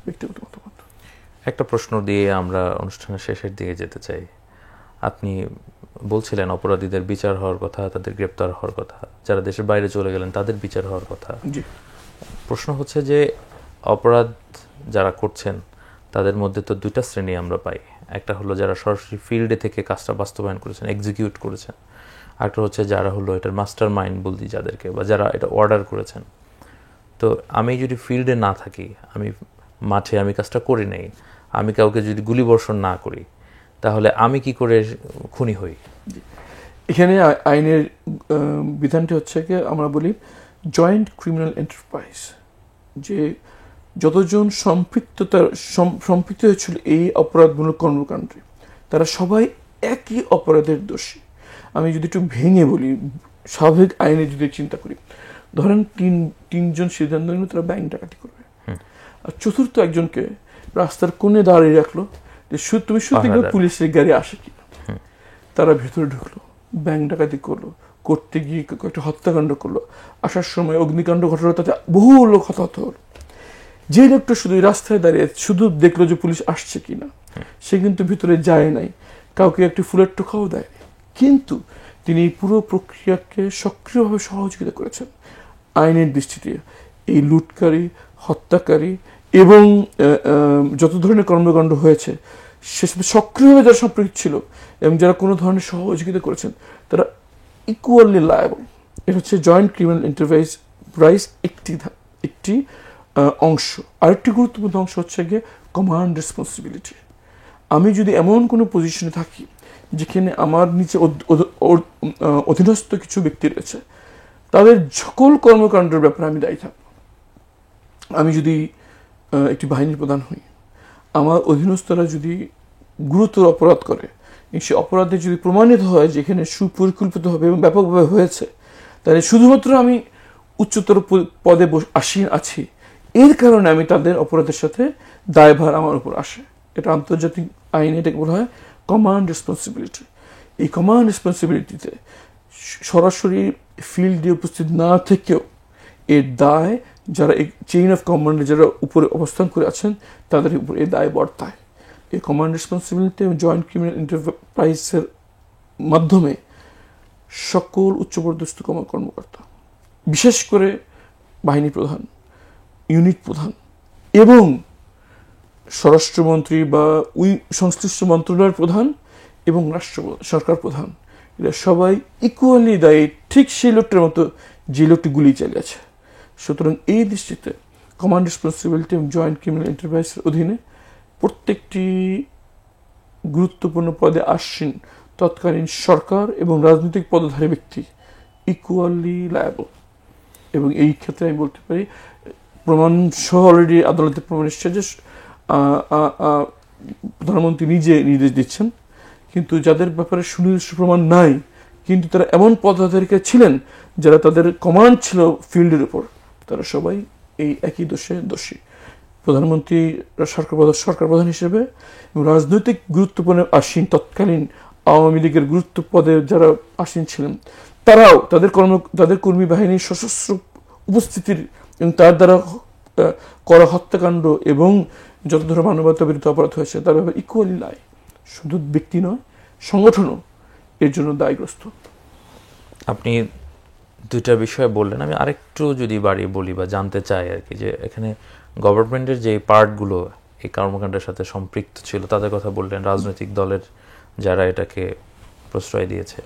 ব্যক্তিগত মতামত। একটা প্রশ্ন দিয়ে আমরা অনুষ্ঠানের শেষের দিকে যেতে চাই। আপনি বলছিলেন অপরাধীদের বিচার হওয়ার কথা, তাদের গ্রেপ্তার হওয়ার কথা, যারা দেশের বাইরে চলে গেলেন তাদের বিচার হওয়ার কথা। জি, প্রশ্ন হচ্ছে যে অপরাধ যারা করছেন তাদের মধ্যে তো দুইটা শ্রেণী আমরা পাই। একটা হলো যারা সরাসরি ফিল্ডে থেকে কাজটা বাস্তবায়ন করেছেন, এক্সিকিউট করেছেন। আরেকটা হচ্ছে যারা হলো এটার মাস্টার মাইন্ড বলছি যাদেরকে, বা যারা এটা অর্ডার করেছেন। তো আমি যদি ফিল্ডে না থাকি, আমি মাঠে আমি কাজটা করি নাই, আমি কাউকে যদি গুলিবর্ষণ না করি, তাহলে আমি কি করে খুনি হই? এখানে আইনের বিধানটি হচ্ছে কি আমরা বলি জয়েন্ট ক্রিমিনাল এন্টারপ্রাইজ, যে যতজন সম্পৃক্ত হয়েছিল এই অপরাধমূলক কর্মকাণ্ডে তারা সবাই একই অপরাধের দোষী। আমি যদি একটু ভেঙে বলি, স্বাভাবিক আইনে যদি চিন্তা করি, ধরেন তিনজন সিদ্ধান্ত নিল তারা ব্যাংক ডাকাতি করবে, আর চতুর্থ একজনকে রাস্তার কোণে দাঁড়িয়ে রাখলো যে তুমি সত্যি পুলিশের গাড়ি আসে কিনা। তারা ভেতরে ঢুকলো, ব্যাংক ডাকাতি করলো, করতে গিয়ে একটা হত্যাকাণ্ড করলো, আসার সময় অগ্নিকাণ্ড ঘটলো, তাতে বহু লোক হতাহত হলো। যে লোকটা শুধু রাস্তায় দাঁড়িয়ে শুধু দেখলো যে পুলিশ আসছে কিনা, সে কিন্তু ভিতরে যায় নাই, কাউকে একটি ফুলের টোকাও দেয়, কিন্তু তিনি পুরো প্রক্রিয়াকে সক্রিয়ভাবে সহযোগিতা করেছেন। আইনের দৃষ্টিতে এই লুটকারী, হত্যাকারী এবং যত ধরনের কর্মকাণ্ড হয়েছে সে সাথে সক্রিয়ভাবে যারা সম্পৃক্ত ছিল এবং যারা কোনো ধরনের সহযোগিতা করেছেন তারা ইকুয়ালি লায়াবল। এটা হচ্ছে জয়েন্ট ক্রিমিনাল এন্টারপ্রাইজ একটি অংশ। আরেকটি গুরুত্বপূর্ণ অংশ হচ্ছে গিয়ে কমান্ড রেসপন্সিবিলিটি। আমি যদি এমন কোনো পজিশনে থাকি যেখানে আমার নিচে অধীনস্থ কিছু ব্যক্তি রয়েছে, তাদের সকল কর্মকাণ্ডের ব্যাপারে আমি দায়ী থাকব। আমি যদি একটি বাহিনীর প্রধান হই, আমার অধীনস্থরা যদি গুরুতর অপরাধ করে, সে অপরাধে যদি প্রমাণিত হয় যেখানে সুপরিকল্পিতভাবে এবং ব্যাপকভাবে হয়েছে, তাহলে শুধুমাত্র আমি উচ্চতর পদে আছি, এর কারণে আমি তাদের অপরাধের সাথে দায়ভার আমার উপর আসে। এটা আন্তর্জাতিক আইনে এটাকে বলা হয় কমান্ড রেসপন্সিবিলিটি। এই কমান্ড রেসপন্সিবিলিটিতে সরাসরি ফিল্ডে উপস্থিত না থেকেও এর দায় যারা এই চেইন অফ কমান্ডে যারা উপরে অবস্থান করে আছেন তাদের উপর এই দায় বর্তায়। এই কমান্ড রেসপন্সিবিলিটি এবং জয়েন্ট ক্রিমিনাল এন্টারপ্রাইজের মাধ্যমে সকল উচ্চপদস্থ কর্মকর্তা, বিশেষ করে বাহিনী প্রধান, ইউনিট প্রধান এবং স্বরাষ্ট্রমন্ত্রী বা সংশ্লিষ্ট মন্ত্রণালয়ের প্রধান এবং সরকার প্রধান, এরা সবাই ইকুয়ালি দায়ী, ঠিক সেই লোকটার মতো যে লোকটি গুলি চালিয়েছে। সুতরাং এই দৃষ্টিতে কমান্ড রেসপন্সিবিলিটি এবং জয়েন্ট ক্রিমিনাল এন্টারপ্রাইজের অধীনে প্রত্যেকটি গুরুত্বপূর্ণ পদে আসীন তৎকালীন সরকার এবং রাজনৈতিক পদধারী ব্যক্তি ইকুয়ালি লায়াবল। এবং এই ক্ষেত্রে আমি বলতে পারি প্রমাণ সহ অলরেডি আদালতে প্রমাণ এসছে যে প্রধানমন্ত্রী নিজে নির্দেশ দিচ্ছেন, কিন্তু যাদের ব্যাপারে সুনির্দিষ্ট প্রমাণ নাই কিন্তু তারা এমন পদাধিকারী ছিলেন যারা তাদের কমান্ড ছিল ফিল্ডের উপর, তারা সবাই এই একই দোষী। প্রধানমন্ত্রী সরকার প্রধান হিসেবে এবং রাজনৈতিক গুরুত্বপূর্ণ আসীন তৎকালীন আওয়ামী লীগের গুরুত্ব পদে যারা আসীন ছিলেন, তারাও তাদের কর্মী বাহিনীর সশস্ত্র উপস্থিতির এবং তার দ্বারা করা হত্যাকাণ্ড এবং যত ধরনের মানবতা বিরুদ্ধে অপরাধ হয়েছে তার ব্যাপারে ইকুয়ালি দায়ী। শুধু ব্যক্তি নয়, সংগঠনও এর জন্য দায়গ্রস্ত। আপনি দুইটা বিষয় বললেন, আমি আরেকটু যদি বাড়িয়ে বলি বা জানতে চাই আর কি, যে এখানে গভর্নমেন্টের যে পার্টগুলো এই কর্মকাণ্ডের সাথে সম্পৃক্ত ছিল তাদের কথা বললেন, রাজনৈতিক দলের যারা এটাকে প্রশ্রয় দিয়েছে,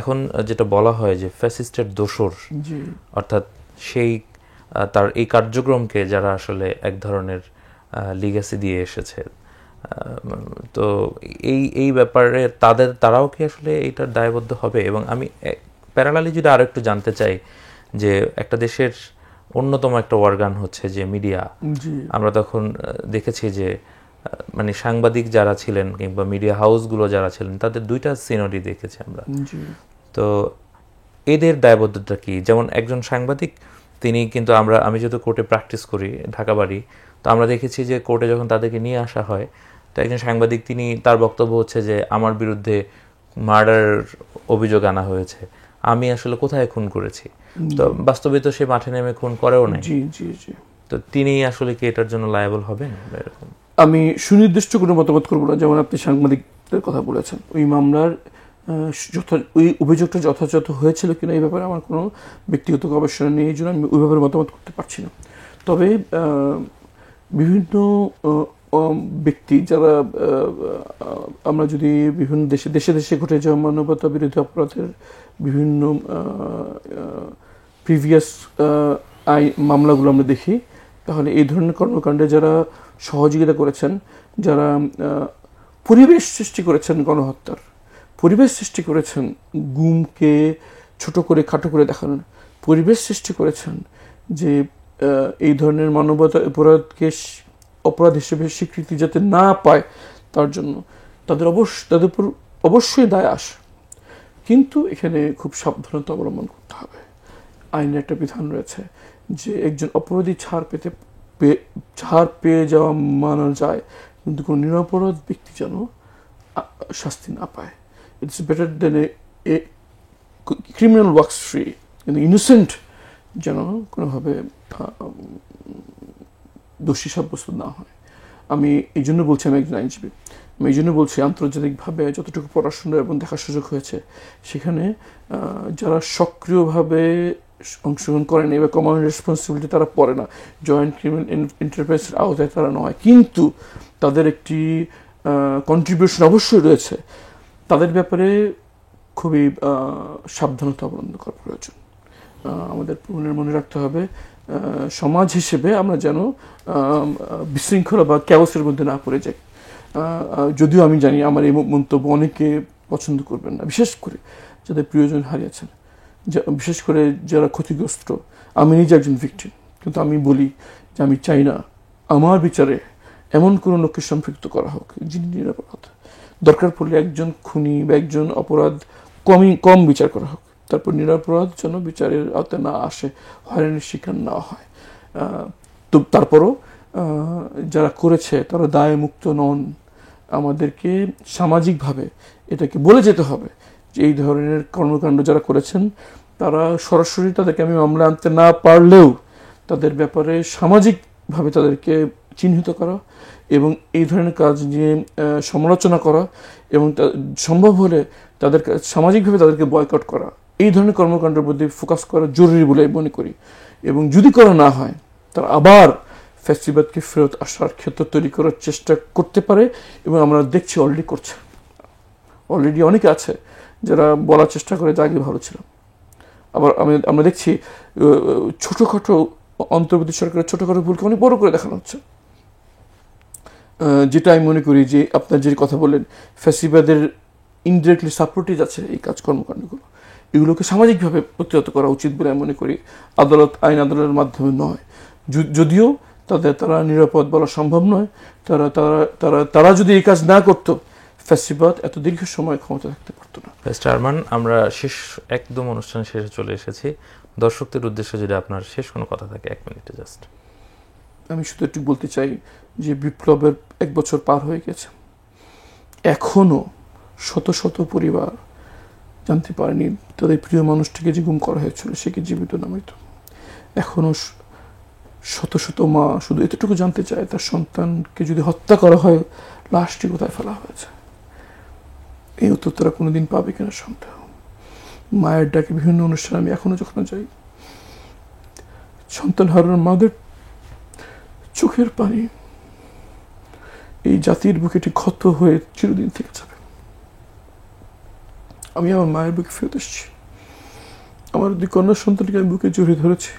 এখন যেটা বলা হয় যে ফ্যাসিস্টের দোসর, জি অর্থাৎ সেই তার এই কার্যক্রমকে যারা আসলে এক ধরনের লিগ্যাসি দিয়ে এসেছে, তো এই ব্যাপারে তারাও কি আসলে এইটার দায়বদ্ধ হবে? এবং আমি প্যারালালি যদি আরো একটু জানতে চাই যে একটা দেশের অন্যতম একটা অর্গান হচ্ছে যে মিডিয়া, জি আমরা তখন দেখেছি যে মানে সাংবাদিক যারা ছিলেন কিংবা মিডিয়া হাউসগুলো যারা ছিলেন তাদের দুইটা সিনোডি দেখেছি আমরা। জি তো এদের দায়বদ্ধতা কি? যেমন একজন সাংবাদিক তিনি কিন্তু আমি যেহেতু কোর্টে প্র্যাকটিস করি, ঢাকা বাড়ি, তো আমরা দেখেছি যে কোর্টে যখন তাদেরকে নিয়ে আসা হয়, তো একজন সাংবাদিক তার বক্তব্য হচ্ছে যে আমার বিরুদ্ধে মার্ডার অভিযোগ আনা হয়েছে, আমি আসলে কোথায় খুন করেছি? তো বাস্তবে তো সে মাঠে নেমে খুন করেও নাই। জি জি জি তো তিনি আসলে কি এটার জন্য লায়াবল হবেন এরকম? আমি সুনির্দিষ্ট কোনো মতামত করবো না। যেমন আপনি সাংবাদিকদের কথা বলেছেন, ওই মামলার ওই অভিযোগটা যথাযথ হয়েছিল কিনা এই ব্যাপারে আমার কোনো ব্যক্তিগত গবেষণা নেই, এই জন্য আমি ওই ব্যাপারে মতামত করতে পারছি না। তবে বিভিন্ন ব্যক্তি যারা আমরা যদি বিভিন্ন দেশে দেশে ঘটে যাওয়া মানবতা বিরোধী অপরাধের বিভিন্ন প্রিভিয়াস মামলাগুলো আমরা দেখি, তাহলে এই ধরনের কর্মকাণ্ডে যারা সহযোগিতা করেছেন, যারা পরিবেশ সৃষ্টি করেছেন, গণহত্যার পরিবেশ সৃষ্টি করেছেন, গুমকে ছোট করে খাটো করে দেখানোর পরিবেশ সৃষ্টি করেছেন, যে এই ধরনের মানবতা অপরাধ হিসেবে স্বীকৃতি যাতে না পায় তার জন্য তাদের উপর অবশ্যই দায় আসে। কিন্তু এখানে খুব সাবধানতা অবলম্বন করতে হবে। আইনের একটা বিধান রয়েছে যে একজন অপরাধী ছাড় পেয়ে যাওয়া মানা যায়, কিন্তু কোনো নিরপরাধ ব্যক্তি যেন শাস্তি না পায়। It's better then a criminal works free, কিন্তু ইনোসেন্ট যেন কোনোভাবে দোষী সাব্যস্ত না হয়। আমি এই জন্য বলছি, আমি একজন আইনজীবী, আমি এই জন্য বলছি আন্তর্জাতিকভাবে যতটুকু পড়াশোনা এবং দেখার সুযোগ হয়েছে, সেখানে যারা সক্রিয়ভাবে অংশগ্রহণ করেন এবার কমন রেসপন্সিবিলিটি তারা পড়ে না, জয়েন্ট ক্রিমিনাল এন্টারপ্রাইজের আওতায় তারা নয়, কিন্তু তাদের একটি কন্ট্রিবিউশন অবশ্যই রয়েছে। তাদের ব্যাপারে খুবই সাবধানতা অবলম্বন করা প্রয়োজন। আমাদের মনে রাখতে হবে সমাজ হিসেবে আমরা যেন বিশৃঙ্খলা বা ক্যাওসের মধ্যে না পড়ে যাই। যদিও আমি জানি আমার এই মন্তব্য অনেকে পছন্দ করবেন না, বিশেষ করে যাদের প্রিয়জন হারিয়েছেন, বিশেষ করে যারা ক্ষতিগ্রস্ত। আমি নিজে একজন ভিকটিম, কিন্তু আমি বলি যে আমি চাই না আমার বিচারে এমন কোনো লোককে সম্পৃক্ত করা হোক যিনি নিরপরাধ। দরকার পড়লে একজন খুনি বা একজন অপরাধ কম বিচার করা হোক, তারপর নিরপরাধ যেন বিচারের আওতায় না আসে, হয়রানির শিকার না হয়। তো তারপরও যারা করেছে তারা দায় মুক্ত নন। আমাদেরকে সামাজিকভাবে এটাকে বলে যেতে হবে যে এই ধরনের কর্মকাণ্ড যারা করেছেন তারা সরাসরি তাদেরকে আমি মামলা আনতে না পারলেও তাদের ব্যাপারে সামাজিকভাবে তাদেরকে চিহ্নিত করা এবং এই ধরনের কাজ নিয়ে সমালোচনা করা এবং সম্ভব হলে সামাজিকভাবে তাদেরকে বয়কট করা, এই ধরনের কর্মকাণ্ডের মধ্যে ফোকাস করা জরুরি বলে মনে করি। এবং যদি করা না হয়, তারা আবার ফ্যাসিবাদকে ফেরত আসার ক্ষেত্র তৈরি করার চেষ্টা করতে পারে, এবং আমরা দেখছি অলরেডি করছে। অলরেডি অনেকে আছে যারা বলার চেষ্টা করে যে আগে ভালো ছিলাম। আবার আমরা দেখছি ছোটোখাটো অন্তর্বর্তী সরকারের ছোটোখাটো ভুলকে অনেক বড় করে দেখানো হচ্ছে, যেটা আমি মনে করি যে আপনার যে কথা বললেন ফ্যাসিবাদের ইনডিরেক্টলি সাপোর্টে যাচ্ছে এই কর্মকাণ্ডগুলো, এগুলোকে সামাজিকভাবে প্রতিহত করা উচিত বলে আমি মনে করি, আইন আদালতের মাধ্যমে নয়। যদিও তারা নিরাপদ বলা সম্ভব নয়, তারা যদি এই কাজ না করতো ফ্যাসিবাদ এত দীর্ঘ সময় ক্ষমতা থাকতে পারতো না। মিস্টার আরমান, আমরা একদম অনুষ্ঠানের শেষে চলে এসেছি। দর্শকদের উদ্দেশ্যে যদি আপনার শেষ কোনো কথা থাকে 1 মিনিটে জাস্ট। আমি শুধু একটু বলতে চাই যে বিপ্লবের 1 বছর পার হয়ে গেছে, এখনো শত শত পরিবার জানতে পারেনি তাদের প্রিয় মানুষটিকে যে গুম করা হয়েছিল সে কি জীবিত না মৃত। এখনো শত শত মা শুধু এতটুকু জানতে চায় তার সন্তানকে যদি হত্যা করা হয় লাশটি কোথায় ফেলা হয়েছে। এই উত্তর তারা কোনোদিন পাবে কিনা সন্দেহ। মায়ের ডাকে বিভিন্ন অনুষ্ঠানে আমি এখনো যখন যাই, সন্তান হারানোর মাদের চোখের পানি এই জাতির বুকে একটি ক্ষত হয়ে চিরদিন থেকে যাবে। আমি আমার মায়ের বুকে ফেরত এসেছি। আমার 2 কন্যা সন্তানকে আমি বুকে জড়িয়ে ধরেছি,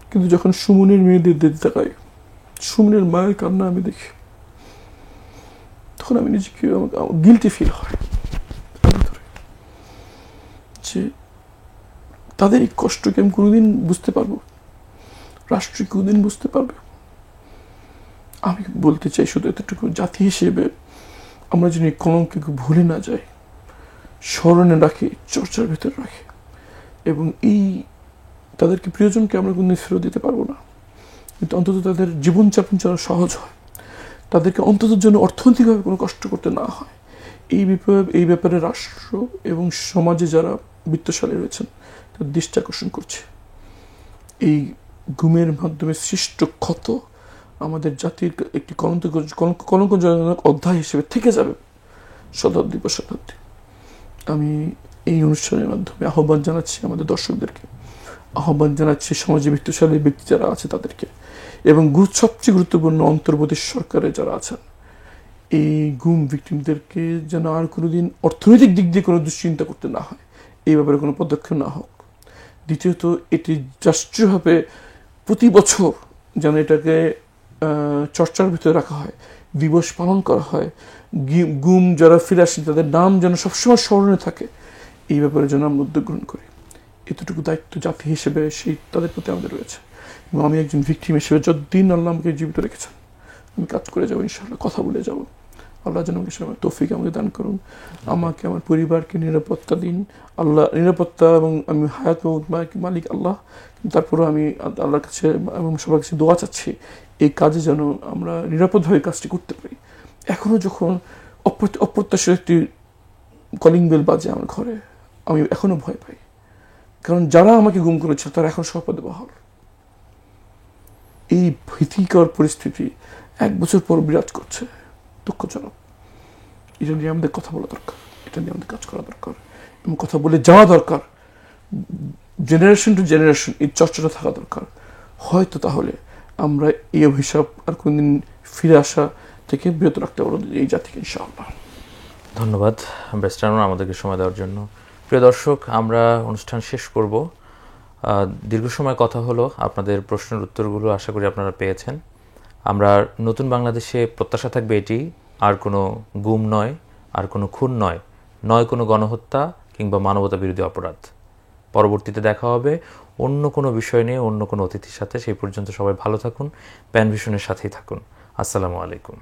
কিন্তু যখন সুমনের মেয়েদের দিকে তাকাই, সুমনের মায়ের কান্না আমি দেখি, তখন আমি নিজেকে গিল্টি ফিল হয় ভিতরে, যে তাদের এই কষ্টকে আমি কোনোদিন বুঝতে পারবো, রাষ্ট্র কোনোদিন বুঝতে পারবে। আমি বলতে চাই শুধু এতটুকু, জাতি হিসেবে আমরা যেন এই কলঙ্ককে ভুলে না যাই, স্মরণে রাখি, চর্চার ভেতরে রাখি, এবং এই তাদেরকে প্রিয়জনকে আমরা কোনোদিন ফেরত দিতে পারবো না, কিন্তু অন্তত তাদের জীবনযাপন যেন সহজ হয়, তাদেরকে অন্তত যেন অর্থনৈতিকভাবে কোনো কষ্ট করতে না হয়। এই ব্যাপারে রাষ্ট্র এবং সমাজে যারা বিত্তশালী রয়েছেন তার দৃষ্টি আকর্ষণ করছে। এই গুমের মাধ্যমে সৃষ্ট ক্ষত আমাদের জাতির একটি কলঙ্কজনক অধ্যায় হিসেবে থেকে যাবে শতাব্দী পর শতাব্দী। আমি এই অনুষ্ঠানের মাধ্যমে আহ্বান জানাচ্ছি আমাদের দর্শকদেরকে, আহ্বান জানাচ্ছি সমাজে বিত্তশালী ব্যক্তি যারা আছে তাদেরকে, এবং সবচেয়ে গুরুত্বপূর্ণ অন্তর্বর্তী সরকারে যারা আছেন, এই গুম ভিকটিমদেরকে যেন আর কোনোদিন অর্থনৈতিক দিক দিয়ে কোনো দুশ্চিন্তা করতে না হয়, এই ব্যাপারে কোনো পদক্ষেপ না হোক। দ্বিতীয়ত, এটি রাষ্ট্রীয়ভাবে প্রতি বছর যেন এটাকে চর্চার ভিতরে রাখা হয়, দিবস পালন করা হয়, গুম যারা ফিরে আসেন তাদের নাম যেন সবসময় স্মরণে থাকে, এই ব্যাপারে যেন আমরা উদ্যোগ গ্রহণ করি। এতটুকু দায়িত্ব জাতি হিসেবে সেই তাদের প্রতি আমাদের রয়েছে, এবং আমি একজন ভিকটিম হিসেবে যতদিন আল্লাহ আমাকে জীবিত রেখেছেন আমি কাজ করে যাবো, ইনশাআল্লাহ কথা বলে যাব। আল্লাহ যেন আমাকে তৌফিক আমাকে দান করুন, আমাকে আমার পরিবারকে নিরাপত্তা দিন আল্লাহ, নিরাপত্তা, এবং আমি হায়াত মালিক আল্লাহ। তারপরেও আমি আল্লাহর কাছে এবং সবার কাছে দোয়া চাচ্ছি এই কাজে যেন আমরা নিরাপদভাবে কাজটি করতে পারি। এখনও যখন অপ্রত্যাশিত একটি কলিং বেল বাজে আমার ঘরে, আমি এখনও ভয় পাই, কারণ যারা আমাকে গুম করেছে তারা এখন সম্পদে বহাল। এই ভীতিকর পরিস্থিতি 1 বছর পর বিরাজ করছে, দুঃখজনক। এটা নিয়ে আমাদের কথা বলা দরকার, এটা নিয়ে আমাদের কাজ করা দরকার, এবং কথা বলে যাওয়া দরকার, জেনারেশন টু জেনারেশন এই চর্চাটা থাকা দরকার। হয়তো তাহলে আমরা এই অভিশাপ আর কোনদিন ফিরে আসা থেকে বিরত রাখতে পারবো এই জাতিকে, ইনশাআল্লাহ। ধন্যবাদ ব্যারিস্টার আনোয়ার আমাদেরকে সময় দেওয়ার জন্য। প্রিয় দর্শক, আমরা অনুষ্ঠান শেষ করব। দীর্ঘ সময় কথা হলো, আপনাদের প্রশ্নের উত্তরগুলো আশা করি আপনারা পেয়েছেন। আমরা নতুন বাংলাদেশে প্রত্যাশা থাকবে এটি, আর কোনো গুম নয়, আর কোনো খুন নয়, নয় কোনো গণহত্যা কিংবা মানবতা বিরোধী অপরাধ। পরবর্তীতে দেখা হবে অন্য কোনো বিষয় নিয়ে, অন্য কোনো অতিথির সাথে। সেই পর্যন্ত সবাই ভালো থাকুন, প্যানভিশনের সাথেই থাকুন। আসসালামু আলাইকুম।